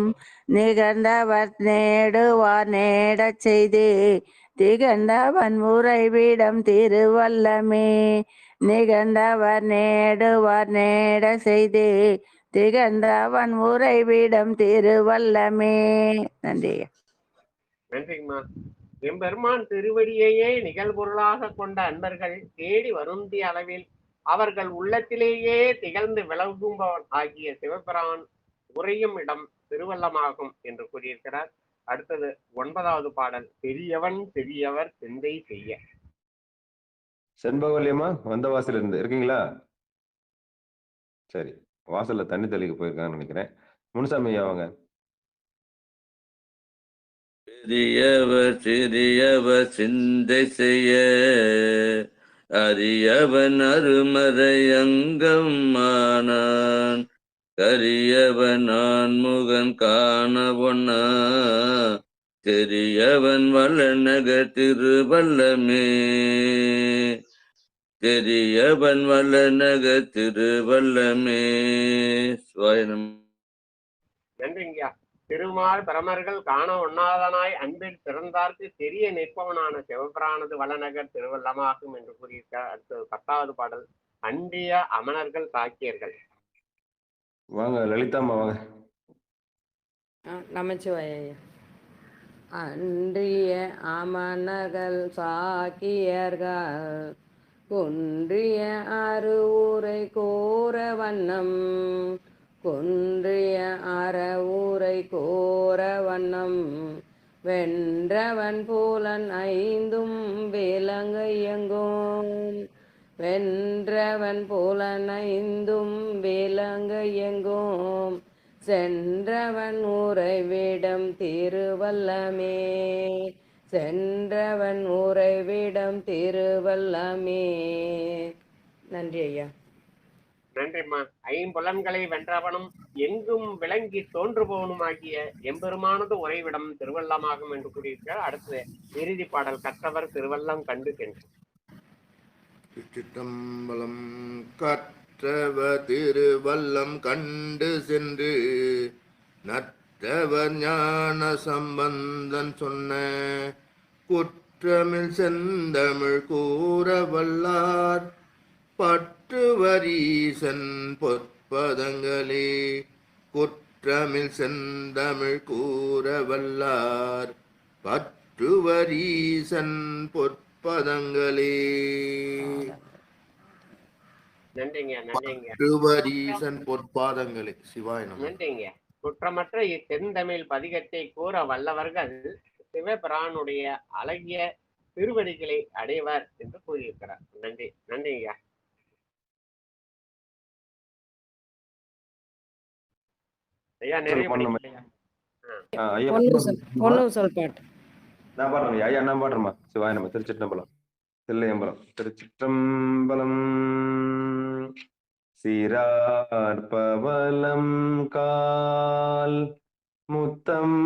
நிகழ்ந்தவர் நேடுவார் நேடச் செய்து திகழ்ந்தவன் உறைவிடம் திருவல்லமே நிகழ்ந்தவர் நேடுவார் நேட செய்து திகழ்ந்தவன் உறைவிடம் திருவல்லமே. நன்றி. நன்றிங்கம்மா. எம்பெருமான் திருவடியையே நிகழ்பொருளாக கொண்ட அன்பர்கள் தேடி வருந்திய அளவில் அவர்கள் உள்ளத்திலேயே திகழ்ந்து விளங்குபவன் ஆகிய சிவபிரான் உறையும் இடம் திருவல்லமாகும் என்று கூறியிருக்கிறார். அடுத்தது 9வது பாடல், பெரியவன் பெரியவர் சிந்தை செய்ய. செண்பகவல்லியம்மா வந்த வாசல் இருந்து இருக்கீங்களா? சரி, வாசல்ல தண்ணி தெளிக்க போயிருக்காங்கன்னு நினைக்கிறேன். முனுசாமி ஐயா வாங்க. பெரியவர் சிறியவர் சிந்தை செய்ய அரியவன் அருமறை அங்கம் ஆனான் கரியவன் ஆண்முகன் காண ஒண்ணா தெரியவன் வல்லநக திருவல்லமே தெரியவன் வல்லநக திருவல்லமே. சுவாயனம். நன்றிங்கய்யா. திருமால் பிரமர்கள் காண ஒண்ணாதனாய் அன்பில் பிறந்தார்க்கு தெரிய நிற்பவனான சிவபிரானது வளநகர் திருவல்லமாகும் என்று கூறியிருக்கிறார். அடுத்தது 10வது பாடல், அண்டிய அமணர்கள் சாக்கியர்கள். வாங்க லலிதாம்மா வாங்க. நமச்சிவாய. அன்றிய அமணர்கள் சாக்கியர்கள் குன்றிய அருவுரை கோர வண்ணம் குன்றிய அறவுரை கோர வண்ணம் வென்றவன் போலன் ஐந்தும் விலங்க இயங்கும் வென்றவன் போலன் ஐந்தும் விலங்க இயங்கும் சென்றவன் உறைவிடம் திருவல்லமே சென்றவன் உறைவிடம் திருவல்லமே. நன்றி ஐயா. நன்றிம்மா. ஐம்புலன்களை வென்றவனும் எங்கும் விளங்கி தோன்றுபவனும் ஆகிய எம்பெருமானது உறைவிடம் திருவல்லமாகும் என்று கூறியிருக்கிறார். அடுத்து இறுதி பாடல், கற்றவர் திருவல்லம் கண்டு சென்று. சிற்றம்பலம். கற்றவர் திருவல்லம் கண்டு சென்று நற்றவர் ஞான சம்பந்தன் சொன்ன குற்றமில் செந்தமிழ் கூற வல்லார் பற்றுவரீசன் பொற்பதங்களே குற்றமில் செந்தமிழ் கூற வல்லார் பற்றுவரீசன் பொற்பதங்களே. நன்றிங்க. நன்றிங்க. பற்றுவரீசன் பொற்பாதங்களே. சிவாய நமः. நன்றிங்க. குற்றமற்ற இத்தெந்தமிழ் பதிகத்தை கூற வல்லவர்கள் சிவபிரானுடைய அழகிய திருவடிகளை அடைவர் என்று கூறியிருக்கிறார். நன்றி. நன்றிங்க. ஐயா நிறைய நான் பாடுறேன் ஐயா. நான் பாடுறேம்மா. சிவாய நமः. திருச்சிற்றம்பலம். தில்லையம்பலம். திருச்சிற்றம்பலம். சீரார்பவலம் கால் முத்தம்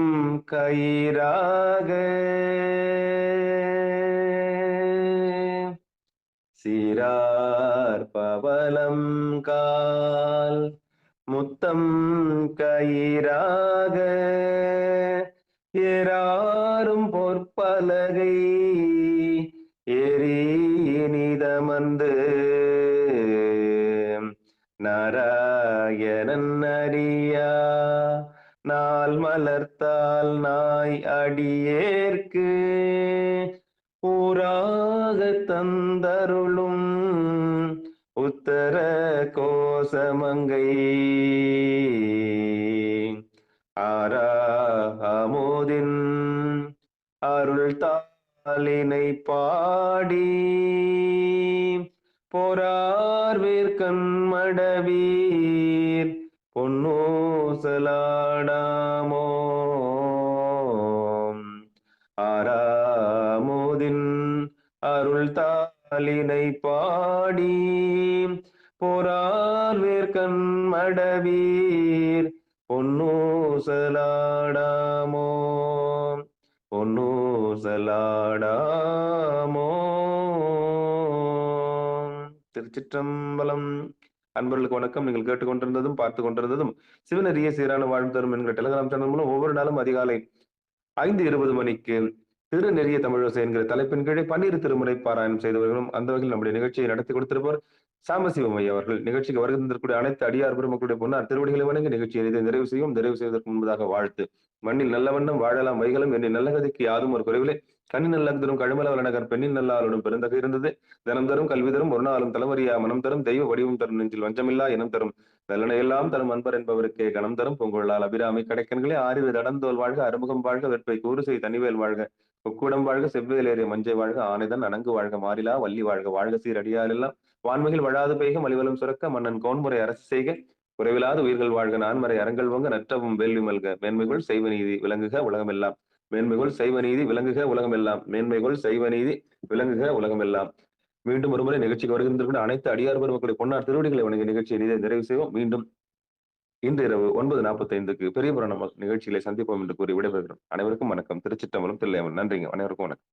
கயிறாக சீரார்பவலம் கால் முத்தம் கயிறாக ஏறாரும் பொற்பலகை எரியினிதமந்து நாராயணன் அறியா நாள் மலர்த்தால் நாய் அடியேற்கு ஊராக தந்தருளும் உத்தர கோசமங்கை ஆராமுதின் அருள் தாளினை பாடி போரார்வேர் கண்மடவீர் பொன்னூசலாடாமோ ஆராமுதின் அருள் தாளினை பாடி போரார்வேர் கண்மடவீர் பொன்னூசலாடாமோ பொன்னூசலாடாமோ திருச்சிற்றம்பலம். அன்பர்களுக்கு வணக்கம். நீங்கள் கேட்டுக்கொண்டிருந்ததும் பார்த்து கொண்டிருந்ததும் சிவனரிய சீரான வாழ்வு தரும் என்கிற டெலிகிராம் சேனல் மூலம் ஒவ்வொரு நாளும் அதிகாலை 5:20 மணிக்கு திருநெறிய தமிழோசை என்கிற தலைப்பின் கீழே 12 திருமுறை பாராயணம் செய்து வருகிறோம். அந்த வகையில் நம்முடைய நிகழ்ச்சியை நடத்தி கொடுத்திருப்பவர் சாமசிவம் ஐயா அவர்கள். நிகழ்ச்சிக்கு வருகை தந்திருக்கூடிய அனைத்து அடியார் பெருமக்களுடைய பொன்னார் திருவடிகளை வணங்கி நிகழ்ச்சியை நிறைவு செய்யும். நிறைவு செய்வதற்கு முன்பதாக வாழ்த்து. மண்ணில் நல்ல வண்ணம் வாழலாம் வைகளும் என்னை நல்ல கதைக்கு யாதும் ஒரு குறைவிலே கண்ணின் நல்லதரும் கழுமலவ நகர் பெண்ணின் நல்லாளுடன் பெருந்தகை இருந்தது. தினம் தரும் கல்வி தரும் ஒரு நாளும் தலைவரியா மனம் தரும் தெய்வ வடிவம் தரும் நெஞ்சில் வஞ்சமில்லா இனம் தரும் நல்லென எல்லாம் தரும் அன்பர் என்பவருக்கே கணம் தரும் பொங்கொள்ளால் அபிராமி கடைக்கண்களே ஆறிவு தடந்தோல் வாழ்க அறுமுகம் வாழ்க வெற்பை கூறுசை தனிவேல் வாழ்க உக்கூடம் வாழ்க செவ்வேலேறிய மஞ்சை வாழ்க ஆனைதன் அணங்கு வாழ்க மாறிலா வள்ளி வாழ்க வாழ்க சீரடியார் எல்லாம் வான்மையில் வழாது பெய்க மலிவலம் சுரக்க மன்னன் கோன்முறை அரசு செய்க குறைவிலாத உயிர்கள் வாழ்க நான்மறை அரங்கள் வங்க நற்றவும் வேள்வி மல்க மேன்மைகள் செய்வ நீதி விளங்குக உலகமெல்லாம் மேன்மைகள் செய்வ நீதி விளங்குக உலகமெல்லாம் மேன்மைகள் செய்வ நீதி விளங்குக உலகமெல்லாம். மீண்டும் ஒருமுறை நிகழ்ச்சிக்கு வருகின்ற அனைத்து அடியார் பெருமக்களுடைய பொன்னார் திருவடிகளை வணங்கிய நிகழ்ச்சியை நிறைவு செய்வோம். மீண்டும் இன்று இரவு 9:45 பெரிய புராண நிகழ்ச்சிகளை சந்திப்போம் என்று கூறி விடைபெறுகிறோம். அனைவருக்கும் வணக்கம். திருச்சிற்றம்பலம் தில்லையம்மன். நன்றிங்க. அனைவருக்கும் வணக்கம்.